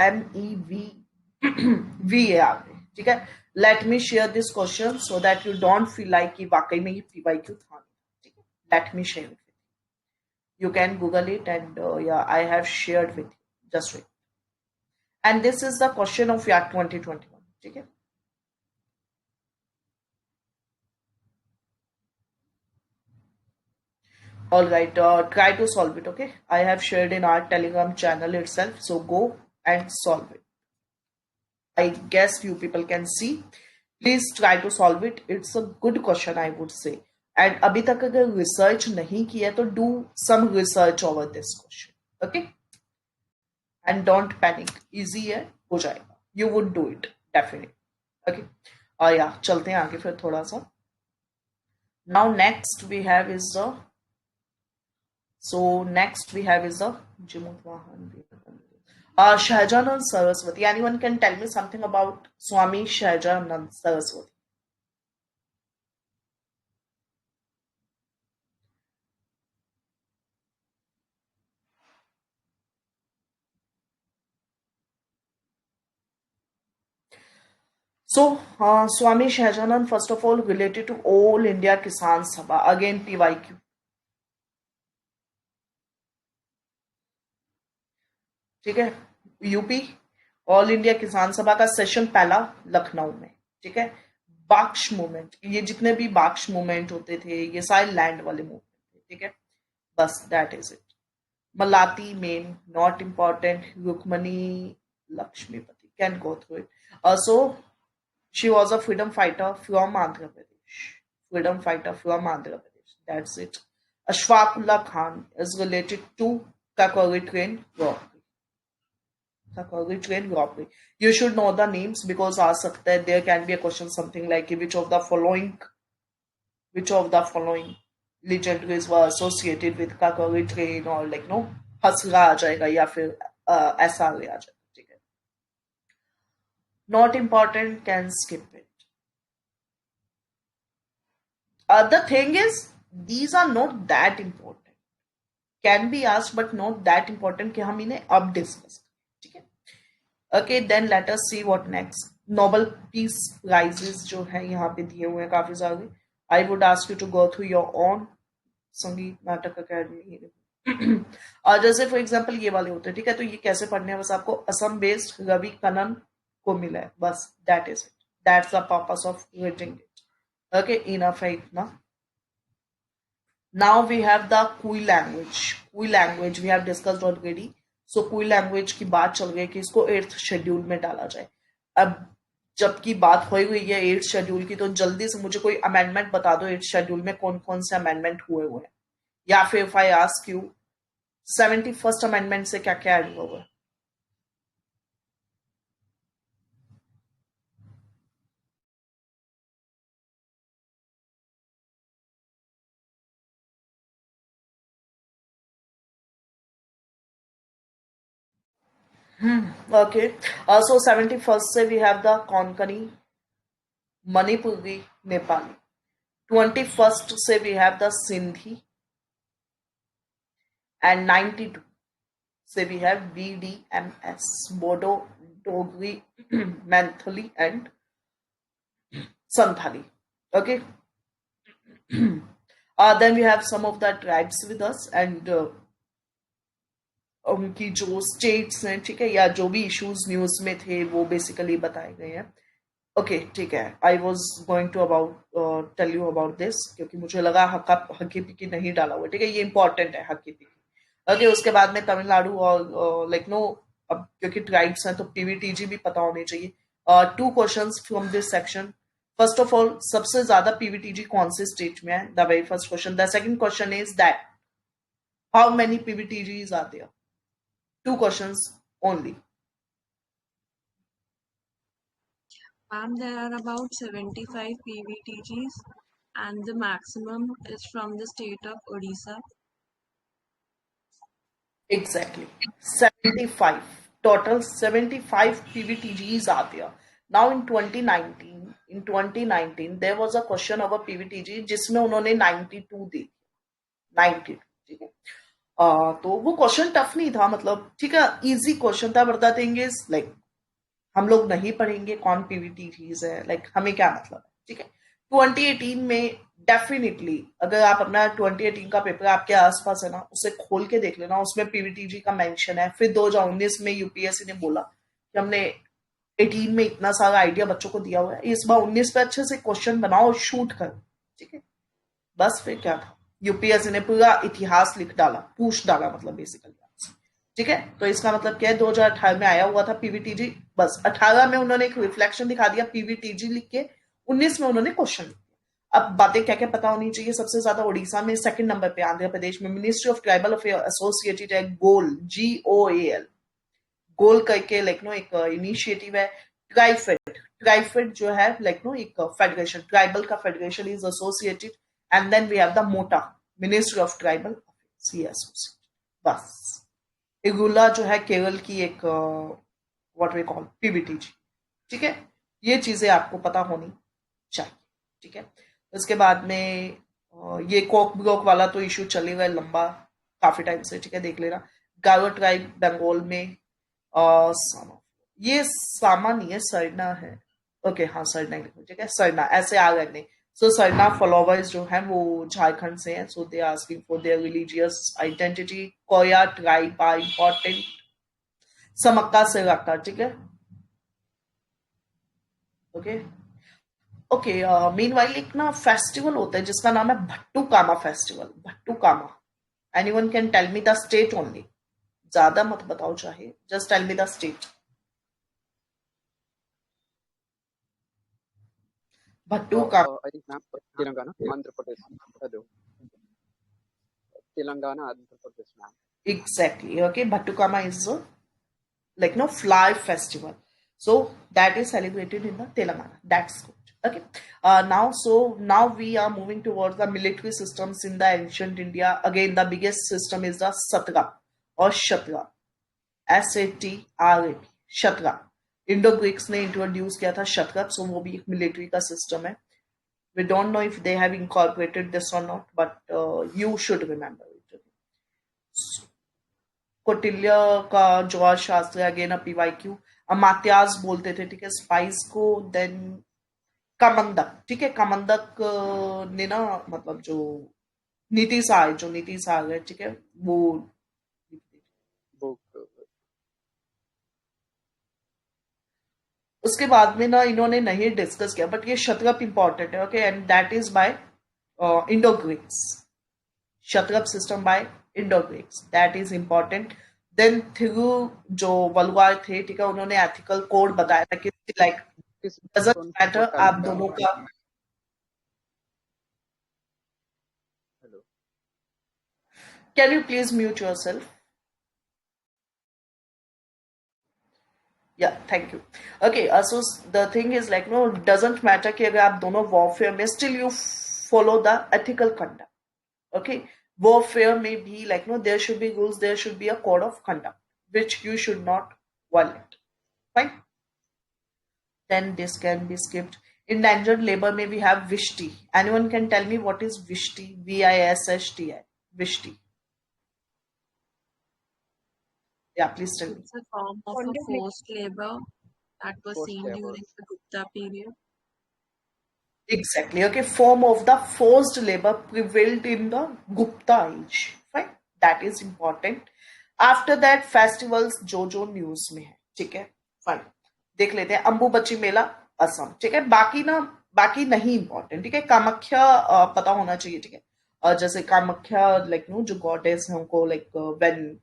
ठीक है. Let me share this question so that you don't feel like कि वाकई में ये PYQ था. ठीक है. Let me share it. You can Google it, and yeah, I have shared with you. Just wait. And this is the question of year 2021. Okay. All right. Try to solve it. Okay. I have shared in our Telegram channel itself. So go and solve it. I guess you people can see. Please try to solve it. It's a good question, I would say. And अभी तक अगर research नहीं किया तो do some research over this question. Okay. And don't panic. Easy है, हो जाएगा. You would do it definitely. Okay. और या चलते हैं आगे फिर थोड़ा सा. Now next we have is the Shahjahanand Saraswati. Anyone can tell me something about Swami Shahjahanand Saraswati? So, Swami Shahjahanand, first of all, related to All India Kisan Sabha. Again, PYQ. ठीक है, UP all India किसान सभा का session पहला लखनऊ में. ठीक है, बाक्श movement, ये जितने भी बाक्श मूवमेंट होते थे ये सारे लैंड वाले मूवमेंट थे. ठीक है, बस दैट इज इट. मलाती मेन not important. Rukmini Lakshmipathi can go through it. So she was a freedom fighter from Andhra Pradesh. That's it. Ashfaqullah Khan is related to Kakori train robbery. You should know the names because आ सकता है there can be a question something like which of the following legendaries were associated with Kakori train, or like no हसरा आ जाएगा या फिर ऐसा आ जाएगा. ठीक है, not important, can skip it. The thing is these are not that important, can be asked but not that important कि हम इन्हें अब डिस्कस करें. ठीक है, okay, then let us see what next. Nobel Peace Prizes जो है यहाँ पे दिए हुए हैं काफी सारे. I would ask you to go through your own संगीत नाटक अकेडमी. और जैसे फॉर एग्जाम्पल ये वाले होते हैं. ठीक है, तो ये कैसे पढ़ने हैं, बस आपको असम बेस्ड रवि कनन को मिला है, बस that is it. That's the purpose of reading it. Okay, enough है इतना. Now we have the Kui language. Kui language we have discussed already. So Kui language की बात चल रही है कि इसको 8th शेड्यूल में डाला जाए. अब जबकि बात हो गई है 8th शेड्यूल की, तो जल्दी से मुझे कोई अमेंडमेंट बता दो 8th शेड्यूल में कौन कौन से अमेंडमेंट हुए हुए हैं. या फिर if I ask you 71st amendment से क्या क्या ऐड हुआ हुआ है. Okay. So 71st से we have the Konkani, Manipuri, Nepali. 21st से we have the Sindhi, and 92 से we have BDMS, Bodo, Dogri, Manthali and Santhali. Okay. Then we have some of the tribes with us, and उनकी जो states हैं. ठीक है, या जो भी इश्यूज न्यूज में थे वो बेसिकली बताए गए हैं. ओके, ठीक है. I was going to about tell you about this क्योंकि मुझे लगा हकी पिकी नहीं डाला हुआ. ठीक है, ये इंपॉर्टेंट है हकी पिकी. ओके, उसके बाद में तमिलनाडु और लाइक नो, अब क्योंकि ट्राइब्स हैं तो पीवीटीजी भी पता होने चाहिए. 2 questions from this section. First of all, सबसे ज्यादा पीवीटीजी कौन से स्टेट में है? The very first question. The second question is that how many PVTGs are there? 2 questions only. There are about 75 PVTGs, and the maximum is from the state of Odisha. Exactly. 75. Total 75 PVTGs are there. Now in 2019, there was a question of a PVTG जिसमें उन्होंने 92 दी. 92. ठीक है. तो वो question tough नहीं था, मतलब ठीक है, इजी क्वेश्चन था. But the thing is like हम लोग नहीं पढ़ेंगे कौन पीवीटीजीज है, लाइक हमें क्या मतलब है. ठीक है, 2018 में डेफिनेटली अगर आप अपना 2018 का पेपर आपके आसपास है ना, उसे खोल के देख लेना, उसमें पीवीटीजी का मेंशन है। फिर 2019 में यूपीएससी ने बोला कि हमने 18 में इतना सारा आइडिया बच्चों को दिया हुआ है, इस बार 19 पे अच्छे से क्वेश्चन बनाओ और शूट करो, ठीक है। बस फिर क्या था, यूपीएससी ने पूरा इतिहास लिख डाला, पूछ डाला मतलब बेसिकली, ठीक है। तो इसका मतलब क्या है, 2018 में आया हुआ था पीवीटीजी, बस 18 में उन्होंने एक रिफ्लेक्शन दिखा दिया पीवीटीजी लिख के, 19 में उन्होंने क्वेश्चन लिख दिया। अब बातें क्या क्या पता होनी चाहिए, सबसे ज्यादा उड़ीसा में, सेकंड नंबर पे आंध्र प्रदेश में ministry of tribal affair associated है गोल, GOAL, गोल करके लखनऊ एक इनिशिएटिव है। ट्राइफेड, ट्राइफेड जो है लखनऊ एक फेडरेशन, ट्राइबल का federation is associated, and then we have the MoTA, ministry of tribal affairs associated. बस इगुला जो है केरल की एक व्हाट वी कॉल पीवीटीजी, ठीक है। ये चीजें आपको पता होनी चाहिए, ठीक है। उसके बाद में ये कोक ब्लॉक वाला तो इशू चलेगा लंबा काफी टाइम से, ठीक है, देख लेना। गारो ट्राइब बंगाल में सामा, ये सामा नहीं है, सरना है, ओके हाँ सरना ही लिखो, ठीक है, सरना ऐसे आ गए। सो सरना फॉलोवर्स जो हैं वो झारखंड से हैं, so they are asking for their religious identity. Koya tribe are important, Sammakka से रखा, ठीक है, ओके ओके। मीनवाइल एक ना फेस्टिवल होता है जिसका नाम है Bathukamma festival, Bathukamma. Anyone can tell me the state only, ज्यादा मत बताओ चाहे, just tell me the state. Bathukamma, I think ma'am, Telangana, Andhra Pradesh. Hello. Telangana, Andhra Pradesh, ma'am. exactly, okay. Bhattu Kama is like no fly festival, so that is celebrated in the Telangana, that's good, okay. Now we are moving towards the military systems in the ancient India. Again, the biggest system is the Satra or Shatra, SATRA, Shatra। Indo Greeks ने introduce किया था शतरप, सो वो भी एक military का system है। We don't know if they have incorporated this और not, but you should remember it. Kautilya का ज्वार शास्त्र, अगेन अ पीवाईक्यू। अमात्यास बोलते थे, ठीक है, स्पाइस को। देन कामंदक, ठीक है, कामंदक ने ना मतलब जो नीति सार, जो नीति सार है, ठीक है, वो Book. उसके बाद में ना इन्होंने नहीं डिस्कस किया, बट ये शतरप इंपॉर्टेंट है, okay, and that is by Indo Greeks, satrap system by Indo Greeks, that is important. Then Thiru जो वलवार थे, ठीक है, उन्होंने एथिकल कोड बताया था कि like This is doesn't on matter fertile आप land. दोनों का। Hello. Can you please mute yourself? Yeah, thank you. Okay, so the thing is like no, doesn't matter कि अगर आप दोनों warfare में still you follow the ethical conduct. Okay, warfare may be like no, there should be rules, there should be a code of conduct which you should not violate. Fine. Then this can be skipped. Endangered labor may we have Vishti. Anyone can tell me what is Vishti? VISHTI. Vishti. Yeah, please tell me. It's a form of a Bonded labor. forced labor that was Forced seen labor. during the Gupta period. Exactly. Okay. Form of the forced labor prevailed in the Gupta age. Fine. That is important. After that, festivals जो news में है, ठीक है, fine. देख लेते हैं अम्बुबच्ची मेला असम, ठीक है। बाकी नहीं इंपॉर्टेंट, ठीक है। कामाख्या पता होना चाहिए, ठीक है। जैसे कामाख्या लाइक नो जो गॉडेस है उनको like when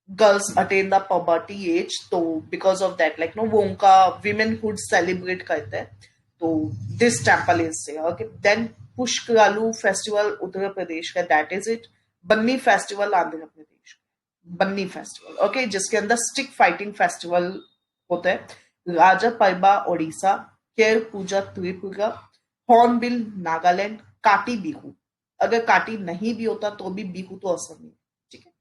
girls attain the puberty age, तो because of that like know वो उनका विमेनहुड सेलिब्रेट करते हैं, तो दिस टेम्पल इज से, okay. Then Pushkaralu festival Uttar Pradesh का, that is it. Banni festival Andhra Pradesh, Banni festival, okay, जिसके अंदर स्टिक फाइटिंग फेस्टिवल होता है। राजा परबा ओडिशा, केर पूजा त्रिपुरा, हॉर्नबिल नागालैंड, काटी बिहू, अगर काटी नहीं भी होता तो भी बिहू तो असम में, ठीक है।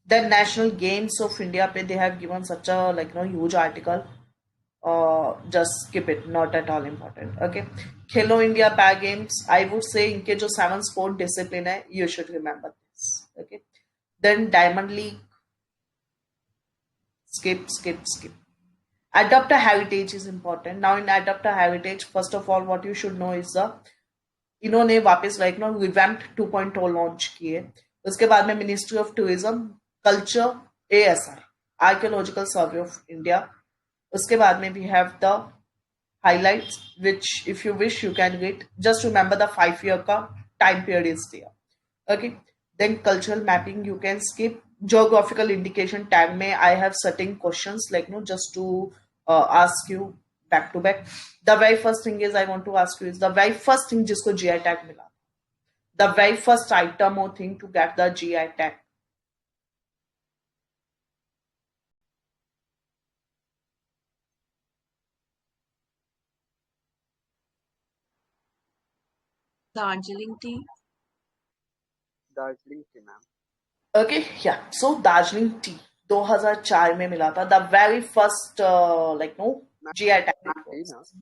Then National Games of India पे they have given such a like no huge article. Just skip it, not at all important. Okay. Khelo India Para Games, I would say इनके जो 7 sport discipline है, you should remember this. Okay. Then Diamond League, skip. Adapter heritage is important. Now in adapter heritage, first of all, what you should know is the इन्होंने वापस like no revamped 2.0 launch किए. उसके बाद में ministry of tourism, culture, ASR, archaeological survey of India. उसके बाद में we have the highlights which if you wish you can read. Just remember the 5 year का time period is there. Okay, then cultural mapping you can skip. Geographical indication tag में I have certain questions like no just to ask you back to back. The very first thing is I want to ask you is the very first thing जिसको GI tag मिला, the very first item or thing to get the GI tag. Darjeeling tea. Darjeeling T ma'am. Okay, yeah. So Darjeeling tea 2004 में मिला था. The very first like no GI tag it T was.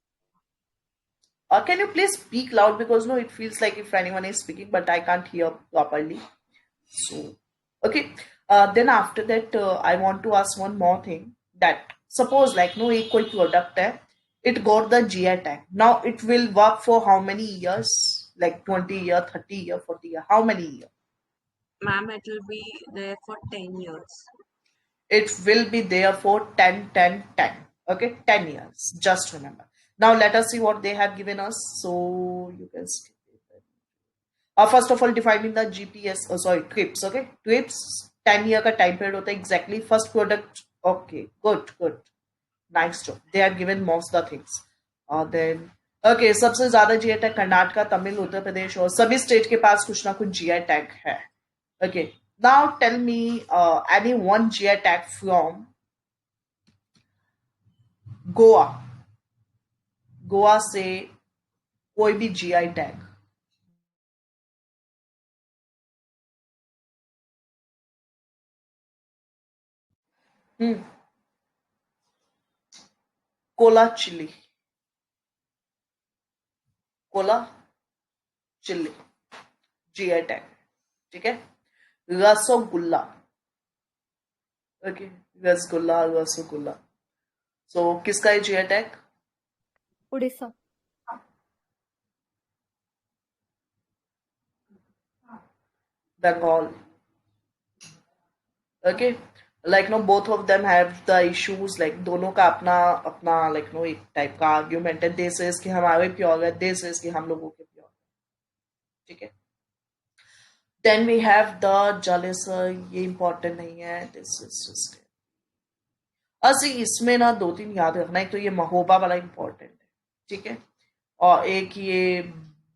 ना. Can you please speak loud because no, it feels like if anyone is speaking, but I can't hear properly. So, okay. Then after that, I want to ask one more thing. That suppose like no, एक कोई product है, it got the GI tag. Now it will work for how many years? Like 20 year, 30 year, 40 year. How many year? Ma'am, it will be there for 10 years. It will be there for 10, 10, 10. Okay, 10 years. Just remember. Now let us see what they have given us. So you can skip it. First of all, defining the GPS, trips. Okay, trips 10 year का time period होता है exactly. First product. Okay, good, nice job. They have given most the things. Then okay, सबसे ज्यादा GI tag Karnataka, Tamil, Uttar Pradesh और सभी state के पास कुछ ना कुछ GI टैग है. Okay, now tell me any one GI tag from Goa. Goa से कोई भी GI tag. Cola chilli, Cola chilli GI tag. ठीक है. रसगुल्ला. ओके, रसगुल्ला, रसगुल्ला. सो किसका है GI tag? Orissa. Bengal. Okay, like no, both of them have the issues. Like दोनों का अपना अपना like no एक टाइप का आर्ग्यूमेंट है. This is कि हमारे प्योर है, this is कि हम लोगों के प्योर है. ठीक है. Then we have the jealous. ये important नहीं है. This is just असि इसमें ना दो तीन याद रखना. एक तो ये महोबा वाला इंपॉर्टेंट है. ठीक है. और एक ये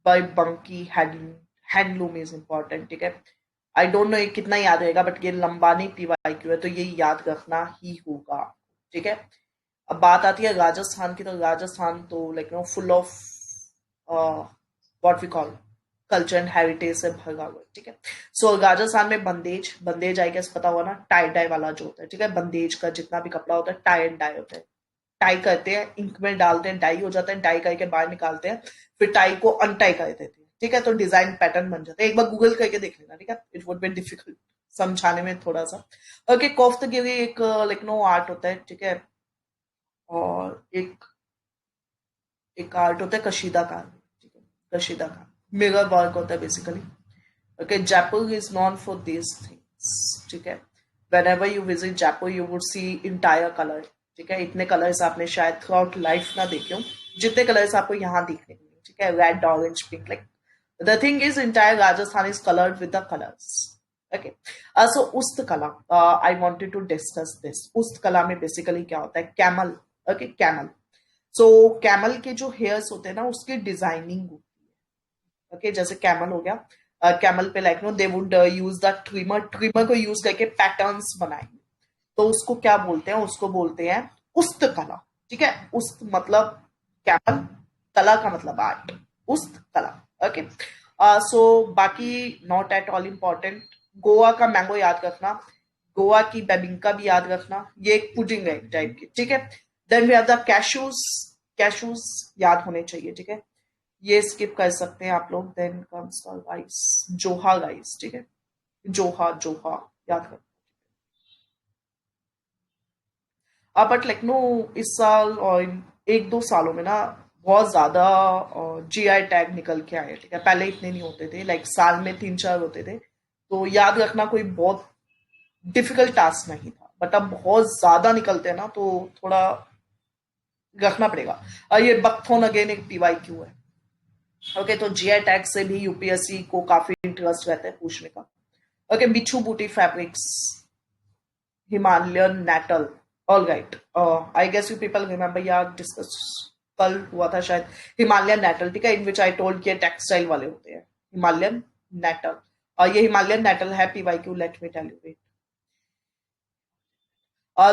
बाय बंकी हैंडलूम इज इम्पोर्टेंट. ठीक है. आई डोंट नो ये कितना याद रहेगा बट ये लंबा नहीं PYQ है तो ये याद रखना ही होगा. ठीक है. अब बात आती है राजस्थान की. तो राजस्थान तो like know full of what we call culture and heritage से भरा हुआ है. ठीक है. सो राजस्थान में बंदेज, बंदेज आई गेस पता हुआ ना, टाई डाई वाला जो होता है. ठीक है. बंदेज का जितना भी कपड़ा होता है टाई एंड डाई होता है. टाई करते हैं, इंक में डालते हैं, डाई हो जाता है, डाई करके बाहर निकालते हैं, फिर टाई को अनटाई कर देते हैं. ठीक है. तो डिजाइन पैटर्न बन जाता है. एक बार गूगल करके देख लेना. ठीक है. इट वुड बी डिफिकल्ट समझाने में थोड़ा सा. ओके, कोफ्तगिरी एक लाइक नो आर्ट होता है. ठीक है. और एक एक आर्ट होता है कशीदा कार. ठीक है. कशीदा कार मिरर वर्क होता है basically. Okay, Jaipur is non for this things. ठीक है. whenever you visit Jaipur you would see entire color. ठीक है. इतने कलर्स आपने शायद थ्रू आउट लाइफ ना देखे हो जितने कलर्स आपको यहाँ दिखने मिले. ठीक है. Red, orange, pink. Like the thing is entire Rajasthan is colored with the colors. Okay. So Ustkala, I wanted to discuss this. Ustkala में बेसिकली क्या होता है? Camel. Okay, camel. So camel के जो हेयर्स होते हैं ना उसकी डिजाइनिंग होती है. ओके, जैसे कैमल हो गया. कैमल पे like know they would use the trimmer को यूज करके पैटर्न्स बनाएंगे. तो उसको क्या बोलते हैं? उसको बोलते हैं उस्त कला. ठीक है. उस्त मतलब कैमल, कला का मतलब आर्ट. उस्त कला. ओके. सो बाकी not at all important. Goa का मैंगो याद रखना. गोवा की बेबिंका भी याद रखना. ये एक पुडिंग है टाइप की. ठीक है. Then we have the cashews. Cashews याद होने चाहिए. ठीक है. ये स्किप कर सकते हैं आप लोग. देन कम्स द राइस, जोहा राइस. ठीक है. जोहा जोहा याद कर. बट लाइक नो इस साल और 1-2 सालों में ना बहुत ज्यादा GI टैग निकल के आए, ठीक है। पहले इतने नहीं होते थे, लाइक साल में 3-4 होते थे, तो याद रखना कोई बहुत डिफिकल्ट टास्क नहीं था। बट अब बहुत ज्यादा निकलते हैं ना, तो थोड़ा रखना पड़ेगा। ये बकथोन अगेन एक PYQ है। ओके, तो GI टैग से भी UPSC को काफी इंटरेस्ट रहता है पूछने का। ओके, बिच्छू बूटी fabrics, Himalayan nettle, all right. I guess you people remember, या डिस्कस कल हुआ था शायद, हिमालयन नेटल, ठीक है, इन विच आई टोल्ड कि टेक्सटाइल वाले होते हैं हिमालयन नेटल। और ये हिमालयन नेटल है PYQ, let me tell you wait.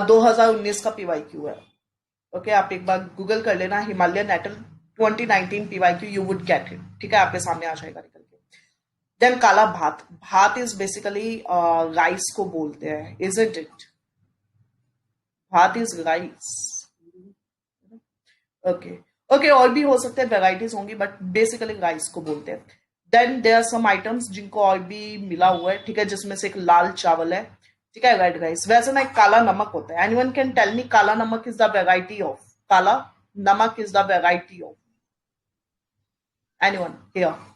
2019 का PYQ है। ओके, आप एक बार गूगल कर लेना Himalayan nettle 2019 PYQ, you would get it, ठीक है, आपके सामने आ जाएगा निकल के। देन काला भात, भात इज बेसिकली राइस को बोलते हैं, इज इट? भात इज राइस। ओके ओके, और भी हो सकते हैं, वेराइटीज होंगी, बट बेसिकली राइस को बोलते हैं। Then there are some items जिनको और भी मिला हुआ है, ठीक है, जिसमें से एक लाल चावल है, ठीक है, रेड राइस। वैसे ना एक काला नमक होता है। एनीवन कैन टेल मी काला नमक इज द वेराइटी ऑफ, काला नमक is the variety of, anyone here?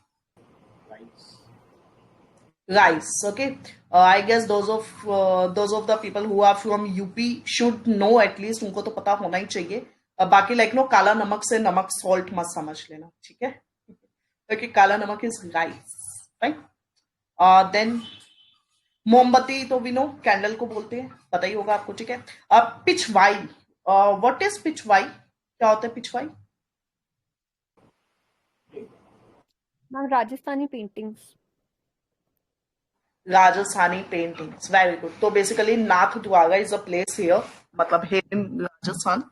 Rice. Okay, I guess those of the people who are from UP should know at least, उनको तो पता होना ही चाहिए। बाकी लाइक नो काला नमक से नमक सॉल्ट मत समझ लेना, ठीक है। क्योंकि काला नमक इज राइस, राइट। देन मोमबत्ती तो भी नो कैंडल को बोलते हैं, पता ही होगा आपको, ठीक है। पिछवाई, व्हाट इज पिछवाई, क्या होता है Pichwai? Ma'am Rajasthani paintings. Rajasthani paintings, very good. तो basically Nathdwara is a place here, मतलब है इन राजस्थान।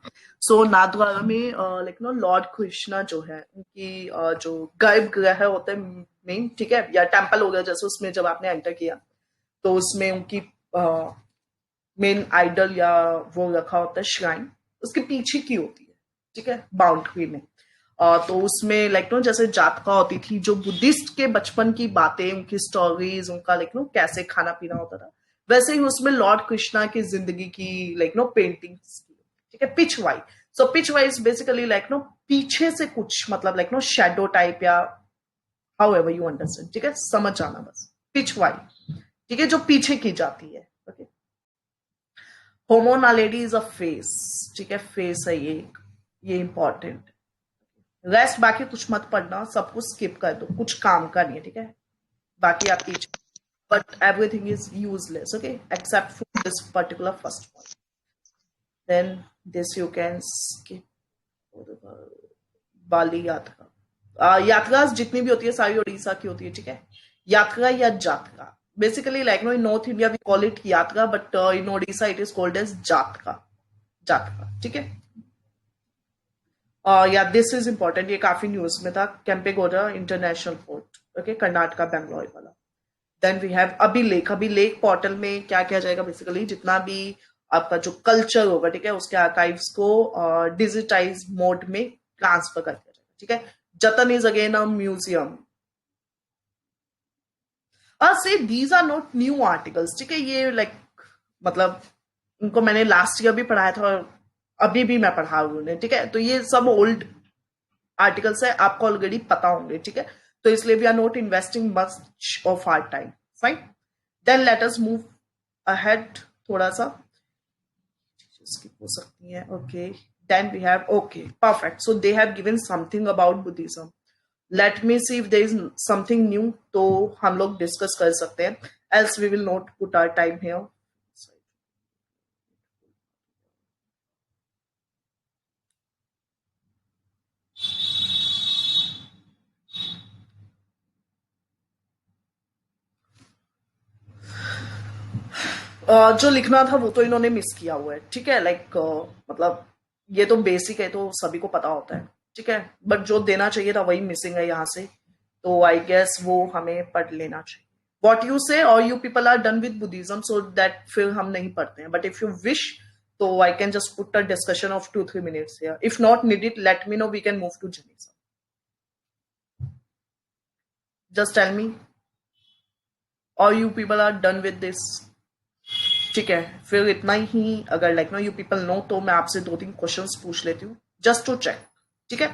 सो नाथ द्वारा में लाइक नो लॉर्ड कृष्णा जो है उनकी जो गर्भगृह होते हैं मेन, ठीक है, या टेम्पल हो गया जैसे, उसमें जब आपने एंटर किया तो उसमें उनकी मेन आइडल या वो रखा होता है श्राइन, उसके पीछे की होती है, ठीक है, बाउंड्री में। तो उसमें लाइक नो जैसे जातका होती थी, जो बुद्धिस्ट के बचपन की बातें, उनकी स्टोरीज, उनका लाइक नो कैसे खाना पीना होता था, वैसे ही उसमें लॉर्ड कृष्णा की जिंदगी की लाइक नो पेंटिंग्स, ठीक है। Pichwai, so Pichwai is basically like know पीछे से कुछ, मतलब लाइक नो शेडो टाइप, या हाउ एवर यू अंडरस्टैंड, ठीक है, समझ जाना बस। पिच वाई, ठीक है, जो पीछे की जाती है। ओके, होमोनालिटी इज अ फेस, ठीक है, फेस है ये इंपॉर्टेंट। रेस्ट बाकी कुछ मत पढ़ना, सब कुछ स्किप कर दो, कुछ काम का नहीं है, ठीक है, बाकी आप teach, but everything is useless, okay, except for this particular first point. Then this you can skip. Bali Yatra, यात्रा जितनी भी होती है सारी उड़ीसा की होती है, ठीक है। यात्रा या जात्रा, basically like know in north India we call it yatra, but in Odisha it is called as jatra, jatra, ठीक है। या दिस इज इंपॉर्टेंट, ये काफी न्यूज में था, Kempegowda international port, okay, Karnataka Bangalore वाला। देन वी हैव अभिलेख, अभिलेख पोर्टल में क्या किया जाएगा, बेसिकली जितना भी आपका जो कल्चर होगा, ठीक है, उसके आर्काइव्स को डिजिटाइज मोड में ट्रांसफर कर दिया जाएगा, ठीक है। Jatan is again a museum. से these are not new articles, ठीक है, ये लाइक मतलब उनको मैंने लास्ट ईयर भी पढ़ाया था और अभी भी मैं पढ़ा हूं उन्हें, ठीक है। तो ये सब ओल्ड आर्टिकल्स है, आपको ऑलरेडी पता होंगे, ठीक है। तो इसलिए we are not investing much of our time, fine. Then let us move ahead, थोड़ा सा स्किप हो सकती है, okay. Then we have, okay, perfect, so they have given something about Buddhism. Let me see if there is something new, तो हम लोग discuss कर सकते हैं, else we will not put our time here. जो लिखना था वो तो इन्होंने मिस किया हुआ है, ठीक है, लाइक मतलब ये तो बेसिक है, तो सभी को पता होता है, ठीक है, बट जो देना चाहिए था वही मिसिंग है यहाँ से, तो आई गेस वो हमें पढ़ लेना चाहिए। वॉट यू से, और you people are done with Buddhism, so that फिर हम नहीं पढ़ते हैं, बट इफ यू विश तो I can just put a discussion of 2-3 minutes here. If not needed, let me know, we can move to Jainism. Just tell me, or you people are done with this. ठीक है, फिर इतना ही अगर like know you people know तो मैं आपसे 2-3 questions पूछ लेती हूँ जस्ट टू चेक. ठीक है,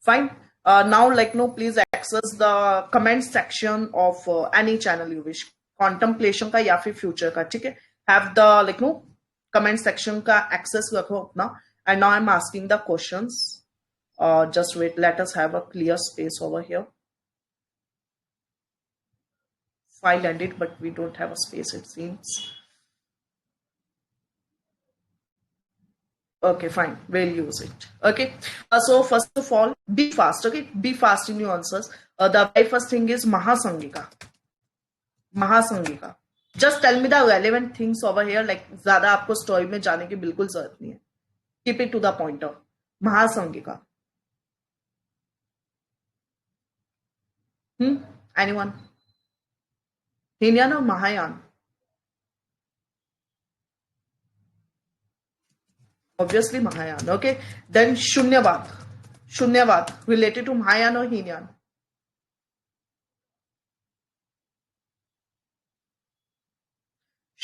fine. Now like know please access the comment section of any channel you wish, contemplation का या फिर फ्यूचर का. ठीक है, have the like know comment section का एक्सेस रखो अपना. And now I am asking the questions. Just wait, let us have a clear space over here. File ended, but we don't have a space, it seems. Okay, fine, we'll use it. Okay, so first of all, be fast. Okay, be fast in your answers. The very first thing is Mahasangika. Mahasangika. Just tell me the relevant things over here. Like ज़्यादा आपको story में जाने की बिल्कुल जरूरत नहीं है. Keep it to the pointer. Mahasangika. Anyone? Hinyan or Mahayan? Obviously Mahayan. Okay, then Shunyavad. Shunyavad related to Mahayan or Hinyan?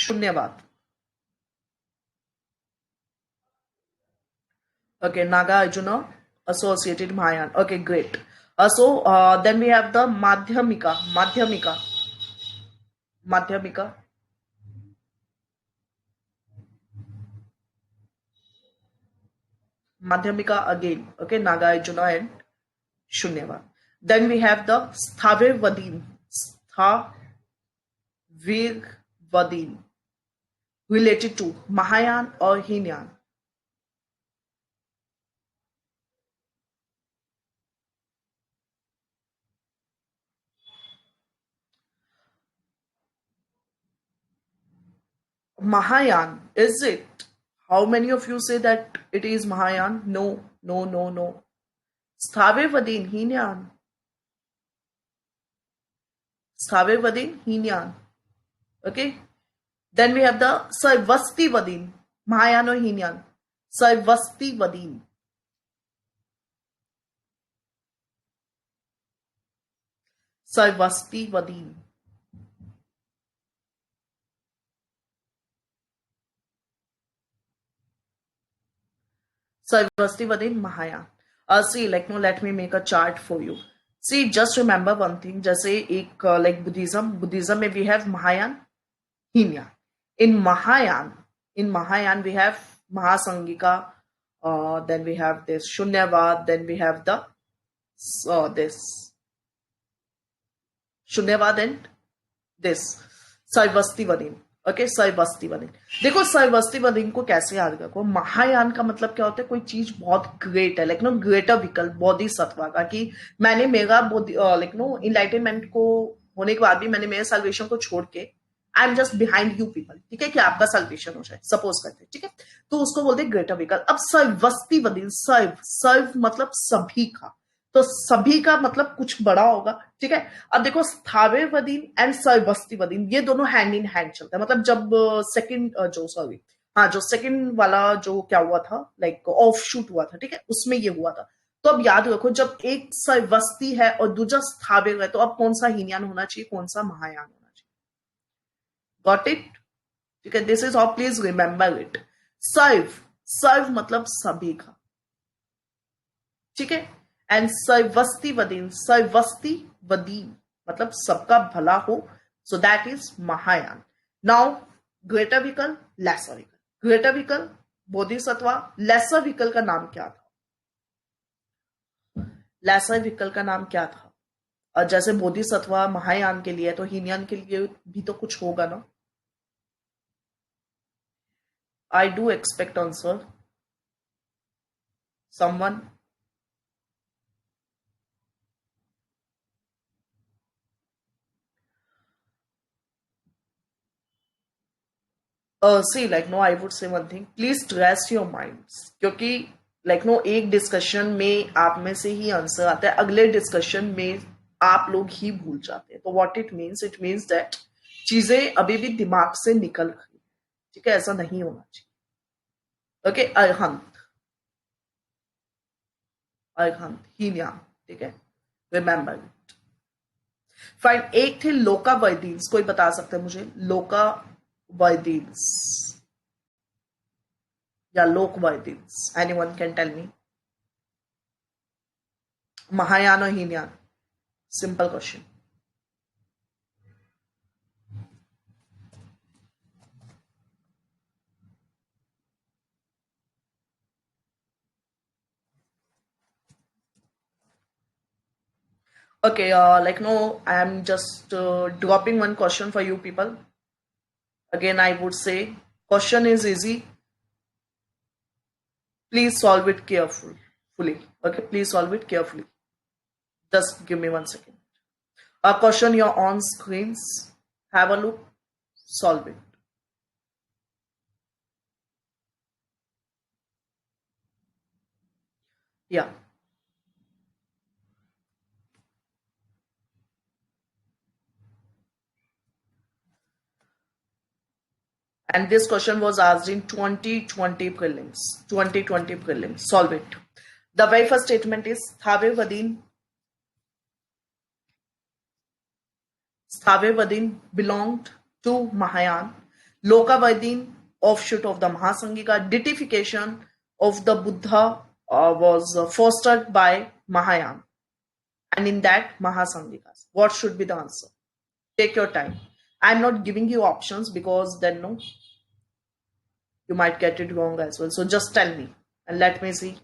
Shunyavad. Okay, Naga Arjuna associated Mahayan. Okay, great. So then we have the Madhyamika. Madhyamika. Madhyamika. Madhyamika again. Okay, Naga Arjuna and Shunyavad. Then we have the Sthavirvadin. Sthavirvadin. Related to Mahayan or Hinyan? Mahayan, is it? How many of you say that it is Mahayan? No, no, no, no. Sthavirvadin, Hinyan. Sthavirvadin, Hinyan. Okay. Then we have the Saivastivadin. Mahayan or Hinyan? Saivastivadin. Saivastivadin. Saivastivadin, Mahayan. See, like no, let me make a chart for you. See, just remember one thing. जैसे एक like Buddhism में we have Mahayan, Hinyan. In Mahayan we have Mahasangika. Then we have this Shunyavad. Then we have the this Shunyavad and this Saivastivadin. ओके, साइवस्तिवदीन. देखो साइवस्तिवदीन को कैसे याद रखो. महायान का मतलब क्या होता है? कोई चीज बहुत ग्रेट है, लाइक नो ग्रेटर विकल्प बोधिसत्व का, कि मैंने मेरा लाइक नो इनलाइटनमेंट को होने के बाद भी मैंने मेरे साल्वेशन को छोड़ के I am just behind you people. ठीक है, कि आपका साल्वेशन हो जाए, सपोज करते हैं. ठीक है, तो उसको बोलते हैं ग्रेटर विकल्प. अब साइवस्तिवदीन, सर्व मतलब सभी का, तो सभी का मतलब कुछ बड़ा होगा. ठीक है, अब देखो स्थावेवदीन एंड साइवस्तिवदीन ये दोनों हैंड इन हैंड चलता है. मतलब जब सेकंड जो सेकंड वाला जो क्या हुआ था, लाइक ऑफ शूट हुआ था. ठीक है, उसमें ये हुआ था. तो अब याद रखो, जब एक साइवस्ती है और दूसरा स्थावे है, तो अब कौन सा हीनयान होना चाहिए, कौन सा महायान होना चाहिए. Got it? ठीक है, this is all, please remember it. सर्व मतलब सभी का. ठीक है, एंड साइवस्तिवदीन मतलब सबका भला हो, so that is Mahayana. Now greater विकल, लेसर विकल. ग्रेटर विकल बोधिसत्व, लेसर विकल का नाम क्या था? लेसर विकल का नाम क्या था? और जैसे बोधिसत्व महायान के लिए, तो हीनयान के लिए भी तो कुछ होगा ना. I do expect answer. Someone. See like know, I would say one thing, please rest your minds, क्योंकि लाइक नो एक डिस्कशन में आप में से ही आंसर आता है, अगले डिस्कशन में आप लोग ही भूल जाते हैं. तो व्हाट इट मीन्स दैट चीजें अभी भी दिमाग से निकल रही. ठीक है, ऐसा नहीं होना चाहिए. ओके, अरहंत हीनयान. ठीक है, रिमेंबर इट. फाइन. एक थे लोका वर्दीन्स, कोई बता सकते हैं मुझे लोका Vaidins. Yeah, Lok Vaidins. Anyone can tell me? Mahayana or Hinayan? Simple question. Okay, like no, I'm just dropping one question for you people. Again, I would say question is easy. Please solve it carefully. Okay, please solve it carefully. Just give me 1 second. A question you're on screens. Have a look. Solve it. Yeah. And this question was asked in 2020 prelims. 2020 prelims. Solve it. The very first statement is Sthavevadin belonged to Mahayan. Lokavadin, offshoot of the Mahasangika. Deification of the Buddha was fostered by Mahayan. And in that, Mahasangikas. What should be the answer? Take your time. I'm not giving you options because then no, you might get it wrong as well. So just tell me and let me see.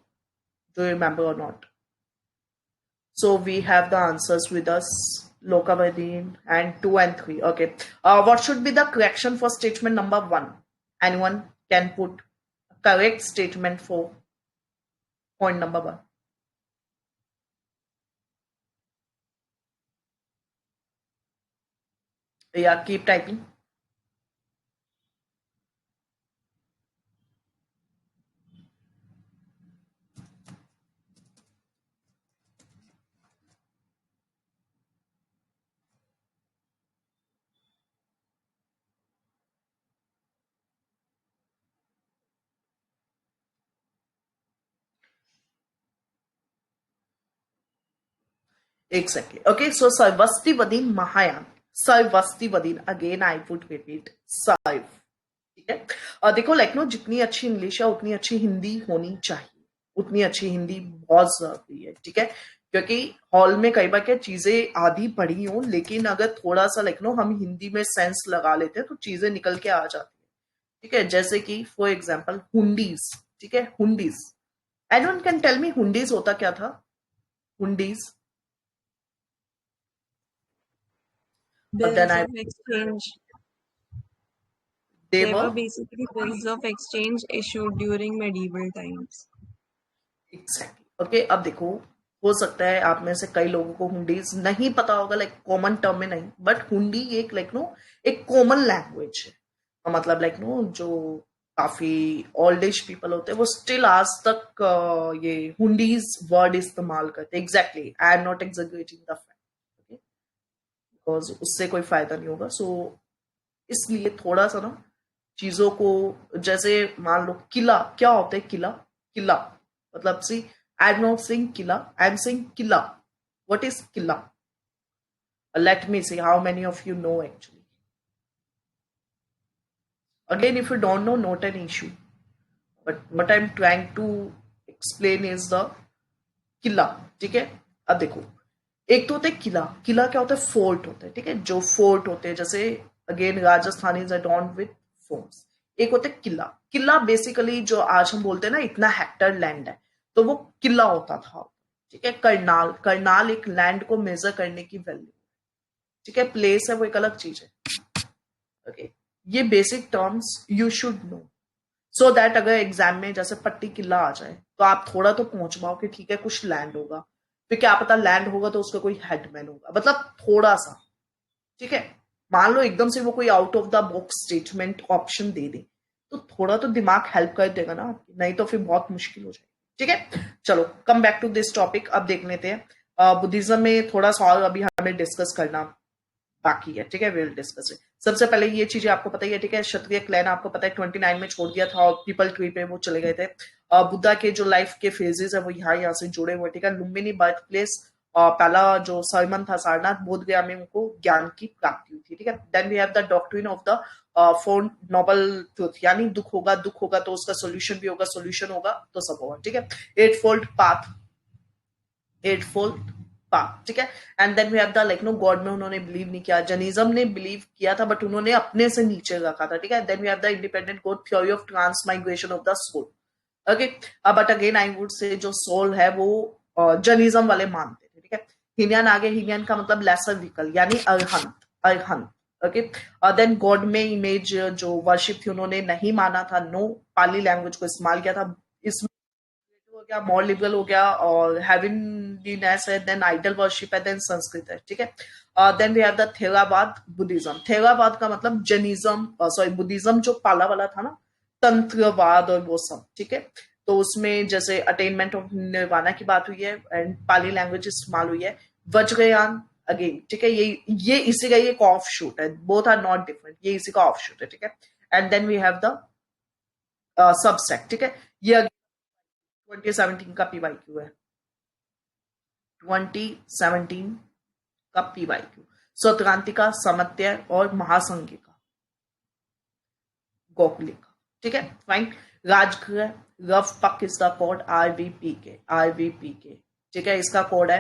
Do you remember or not? So we have the answers with us. Lokavadin and 2 and 3. Okay. What should be the correction for statement number 1? Anyone can put a correct statement for point number 1. Yeah, keep typing. Exactly. Okay, so Sarvastivadin Mahayan. Sarvastivadin. Again, I would repeat. Sarv. ठीक है देखो like no जितनी अच्छी English है उतनी अच्छी हिंदी होनी चाहिए उतनी अच्छी हिंदी बहुत जरूरी है ठीक है क्योंकि हॉल में कई बार क्या चीजें आधी पढ़ी हो लेकिन अगर थोड़ा सा लाइक नो हम हिंदी में सेंस लगा लेते हैं तो चीजें निकल के आ जाती है ठीक है जैसे कि फॉर एग्जांपल हुंडीज ठीक है hundis anyone can tell me hundis होता क्या था hundis then Bills I of exchange. they They were were basically bills of exchange issued during medieval times. Exactly okay अब देखो हो सकता है आप में से कई लोगों को हुंडीज नहीं पता होगा लाइक कॉमन टर्म में नहीं बट हुंडी एक लाइक नो एक कॉमन लैंग्वेज है मतलब लाइक नो जो काफी ओल्ड एज पीपल होते हैं वो स्टिल आज तक ये हुंडीज वर्ड इस्तेमाल करते हैं exactly I am not exaggerating the fact because उससे कोई फायदा नहीं होगा सो इसलिए थोड़ा सा ना चीजों को जैसे मान लो किला क्या होता है किला किला मतलब see I am not saying qila I am saying qila what is qila let me see how many of you know actually again if you don't know not an issue but what I'm trying to explain is the किला ठीक है अब देखो एक तो होता है किला किला क्या होता है फोर्ट होता है ठीक है जो फोर्ट होते हैं जैसे again Rajasthani is adorned with forts एक होता है किला किला बेसिकली जो आज हम बोलते हैं ना इतना हेक्टर लैंड है तो वो किला होता था ठीक है करनाल करनाल एक लैंड को मेजर करने की वैल्यू ठीक है प्लेस है वो एक अलग चीज है ओके ये basic terms you should know so that अगर एग्जाम में जैसे पट्टी किला आ जाए तो आप थोड़ा तो पहुंच पाओ कि ठीक है कुछ लैंड होगा फिर क्या पता लैंड होगा तो उसका कोई हेडमैन होगा मतलब थोड़ा सा ठीक है मान लो एकदम से वो कोई out of the box statement option दे दे तो थोड़ा तो दिमाग हेल्प कर देगा ना नहीं तो फिर बहुत मुश्किल हो जाएगी ठीक है चलो come back to this topic अब देख लेते हैं बुद्धिज्म में थोड़ा सा और अभी हमें डिस्कस करना बाकी है ठीक है विल डिस्कस इट सबसे पहले ये चीजें आपको पता ही है ठीक है क्षत्रिय क्लैन आपको पता है 29 में छोड़ दिया था और पीपल ट्री पे वो चले गए थे बुद्धा के जो लाइफ के फेजेस है वो यहाँ से जुड़े हुए ठीक है लुम्बिनी बर्थ प्लेस पहला जो सरमन था सारनाथ बोध गया में उनको ज्ञान की प्राप्ति हुई थी, ठीक है। Then we have the doctrine of the four noble truth, यानी दुख होगा तो उसका सोल्यूशन भी होगा, सोल्यूशन होगा तो सब होगा, ठीक है। Eightfold path, eightfold path, ठीक है। And then we have the like know god में उन्होंने बिलीव नहीं किया, जैनिज्म ने बिलीव किया था बट उन्होंने अपने से नीचे रखा था, ठीक है। Then we have the independent god theory of transmigration of the soul, okay. But again I would say जो सोल है वो जैनिज्म वाले मानते थे, ठीक है। हिनियन आगे, हिनियन का मतलब लेसर व्हीकल यानी अरहंत, अरहंत, ओके। देन गॉड में इमेज जो वर्शिप थी उन्होंने नहीं माना था, नो पाली लैंग्वेज को इस्तेमाल किया था, इसमें हो गया, मोर लिबरल हो गया, और हेवनलीनेस है, देन आइडल वर्शिप है, देन संस्कृत है, ठीक है। Then we have the Theravada Buddhism, Theravada का मतलब जैनिज्म, सॉरी बुद्धिज्म जो पाला वाला था ना, तंत्रवाद और वो सब, ठीक है। तो उसमें जैसे अटेनमेंट ऑफ निर्वाणा की बात हुई है एंड पाली लैंग्वेज इस्तेमाल हुई है। वज्रयान अगेन, ठीक है, ये इसी का एक ऑफ शूट है, बोथ आर नॉट डिफरेंट, ये इसी का ऑफ शूट है, ठीक है। And then we have the subsect, ठीक है। ये 2017 का पीवाईक्यू है, 2017 का पीवाईक्यू, स्वतंत्रिका, समत्य और महासंघिका, गोकुलिका, ठीक है, फाइन। राजगृह, रफ पक इसका कोड आरवीपी के, ठीक है, इसका कोड है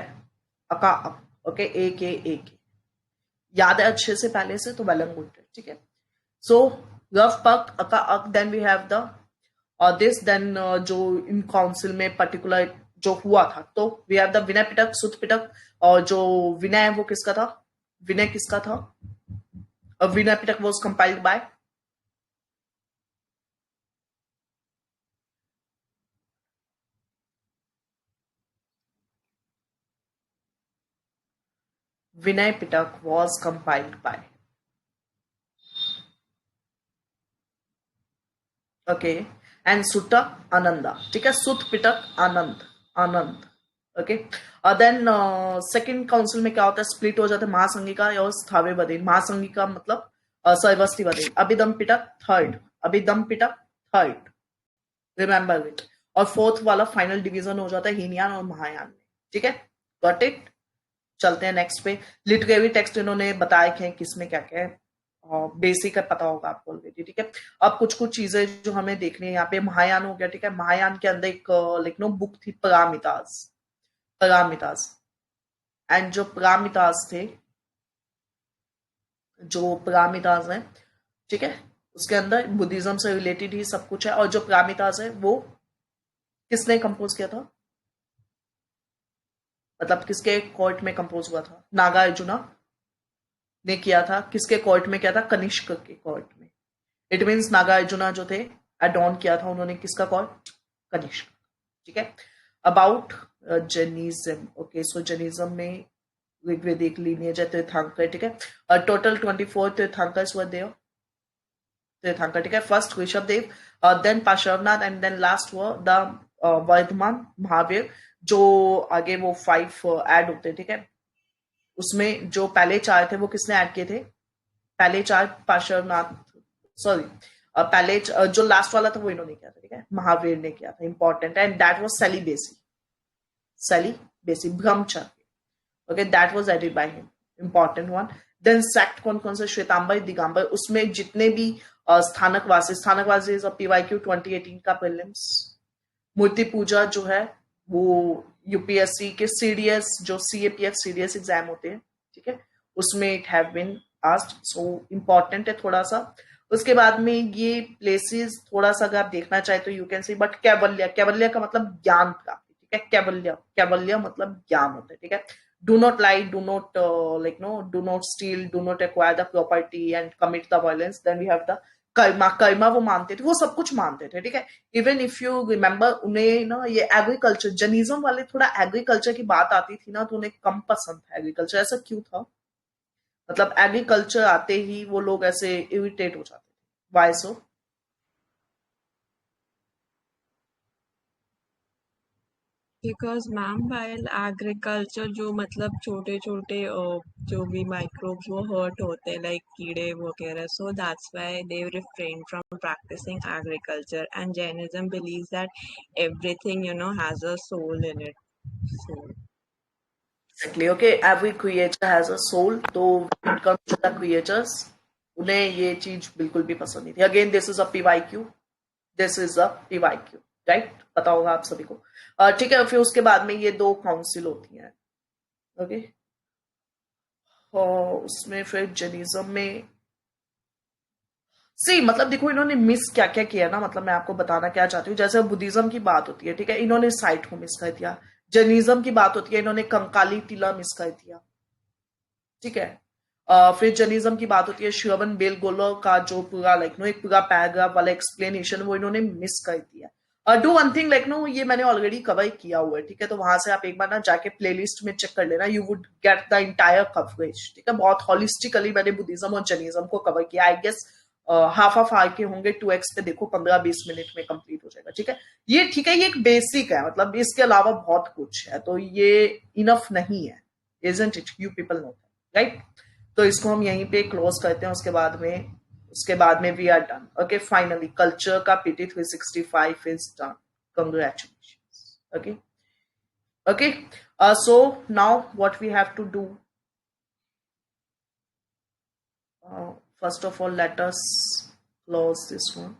अका अक, ओके, ए के, याद है अच्छे से पहले से तो वेल एंड गुड, ठीक है। सो रफ पक अका अक, then we have the this, then जो इन काउंसिल में पर्टिकुलर जो हुआ था, तो we have the Vinaya Pitaka, Sutta Pitaka, और जो विनय है वो किसका था, विनय किसका था, Vinaya Pitaka was compiled by Vinaya Pitaka was compiled by, okay. And Sutta Ananda, ठीक है, Sutta Pitaka Ananda, Ananda, okay. Then second council में क्या होता है, स्प्लिट हो जाता है महासंघिका और स्थावे बदेन, महासंघिका मतलब Sarvastivadin, Abhidhamma Pitaka third, Abhidhamma Pitaka third, remember it. और फोर्थ वाला फाइनल डिवीजन हो जाता है हीनयान और महायान में, ठीक है, गॉट इट। चलते हैं नेक्स्ट पे। लिटरेरी टेक्स्ट इन्होंने बताए कि किसमें क्या क्या है, बेसिक है, पता होगा आपको ऑलरेडी, ठीक है। अब कुछ कुछ चीजें जो हमें देखनी है, यहाँ पे महायान हो गया, ठीक है। महायान के अंदर एक लाइक नो बुक थी परामितास, परामितास, एंड जो परामितास थे, जो परामितास हैं, ठीक है, उसके अंदर बुद्धिज्म से रिलेटेड ही सब कुछ है। और जो परामितास है वो किसने कंपोज किया था, मतलब किसके कोर्ट में कंपोज हुआ था, नागार्जुना ने किया था, किसके कोर्ट में किया था, कनिष्क के कोर्ट में। इट मीन्स नागार्जुना जो थे एडॉन किया था उन्होंने किसका कोर्ट, कनिष्क, ठीक है। About Jainism, okay, so Jainism में ऋग्वेदिक लीनियज है, तीर्थंकर, ठीक है। टोटल 24 तीर्थंकर्स वर देयर, तीर्थंकर, ठीक है। First Rishabhdev, then Parshvanath, and then last were the Vardhaman Mahavir, जो आगे वो 5 ऐड होते, ठीक है। उसमें जो पहले 4 थे वो किसने ऐड किए थे, पहले 4 पार्श्वनाथ, सॉरी, पहले जो लास्ट वाला था वो इन्होंने किया था, ठीक है, महावीर ने किया था, इंपॉर्टेंट है। And that was celibacy, celibacy brahmacharya, okay, that was added by him, important one. Then sect कौन कौन से, श्वेतांबर, दिगंबर, उसमें जितने भी स्थानकवासी, स्थानकवासी इज पीवाईक्यू 2018 का प्रीलिम्स। मूर्ति पूजा जो है वो यूपीएससी के सीडीएस, जो सीएपीएफ सीडीएस एग्जाम होते हैं, ठीक है, उसमें it have been asked, so important है थोड़ा सा। उसके बाद में ये प्लेसेस थोड़ा सा अगर आप देखना चाहे तो यू कैन सी, बट कैवल्य, कैवल्य का मतलब ज्ञान प्राप्ति, ठीक है, कैवल्य, कैवल्य मतलब ज्ञान होता है, ठीक है। Do not lie, do not like know, do not steal, do not acquire the property and commit the violence. Then we have the karma, karma वो मानते थे, वो सब कुछ मानते थे, ठीक है। इवन इफ यू रिमेंबर, उन्हें ना ये एग्रीकल्चर, जर्नलिज्म वाले थोड़ा एग्रीकल्चर की बात आती थी ना तो उन्हें कम पसंद था एग्रीकल्चर, ऐसा क्यों था, मतलब एग्रीकल्चर आते ही वो लोग ऐसे इरिटेट हो जाते थे, why so? Because ma'am while agriculture जो मतलब छोटे छोटे जो भी माइक्रोब्स वो हर्ट होते हैं लाइक कीड़े वगैरह, so that's why they refrain from practicing agriculture and Jainism believes that everything has a soul in it, so Exactly. Okay, every creature has a soul. तो when it comes to the creatures, उन्हें ये चीज बिल्कुल भी पसंद नहीं थी. Again, this is a PYQ. This is a PYQ. Right, पता होगा आप सभी को. ठीक है, फिर उसके बाद में ये दो काउंसिल होती हैं. ओके, और उसमें फिर जैनिज्म में सी मतलब देखो इन्होंने मिस क्या क्या किया ना, मतलब मैं आपको बताना क्या चाहती हूँ. जैसे बुद्धिज्म की बात होती है, ठीक है, इन्होंने साइट को मिस कर दिया. जैनिज्म की बात होती है, इन्होंने कंकाली टीला मिस कर दिया. ठीक है. फिर जर्नलिज्म की बात होती है, श्रवण बेलगोलो का जो पूरा लाइक नो एक पूरा पैराग्राफ वाला एक्सप्लेनेशन वो इन्होंने मिस कर दिया. Do one thing like know, ये मैंने ऑलरेडी कवर किया हुआ है. ठीक है, तो वहां से आप एक बार ना जाके प्लेलिस्ट में चेक कर लेना. You would get the entire coverage. ठीक है, बहुत हॉलिस्टिकली मैंने बुद्धिज्म और जर्नलिज्म को कवर किया. आई गेस हाफ ऑफ आर के होंगे, 2x पे देखो 15-20 मिनट में कंप्लीट हो जाएगा. ठीक है, ये ठीक है, ये एक बेसिक है, मतलब इसके अलावा बहुत कुछ है, तो ये इनफ नहीं है. Isn't it? You people no, right. तो इसको हम यहीं पे क्लोज करते हैं. उसके बाद में we are done. Okay, finally culture का PT 365 is done. Congratulations. Okay, okay. So now what we have to do, first of all let us close this one.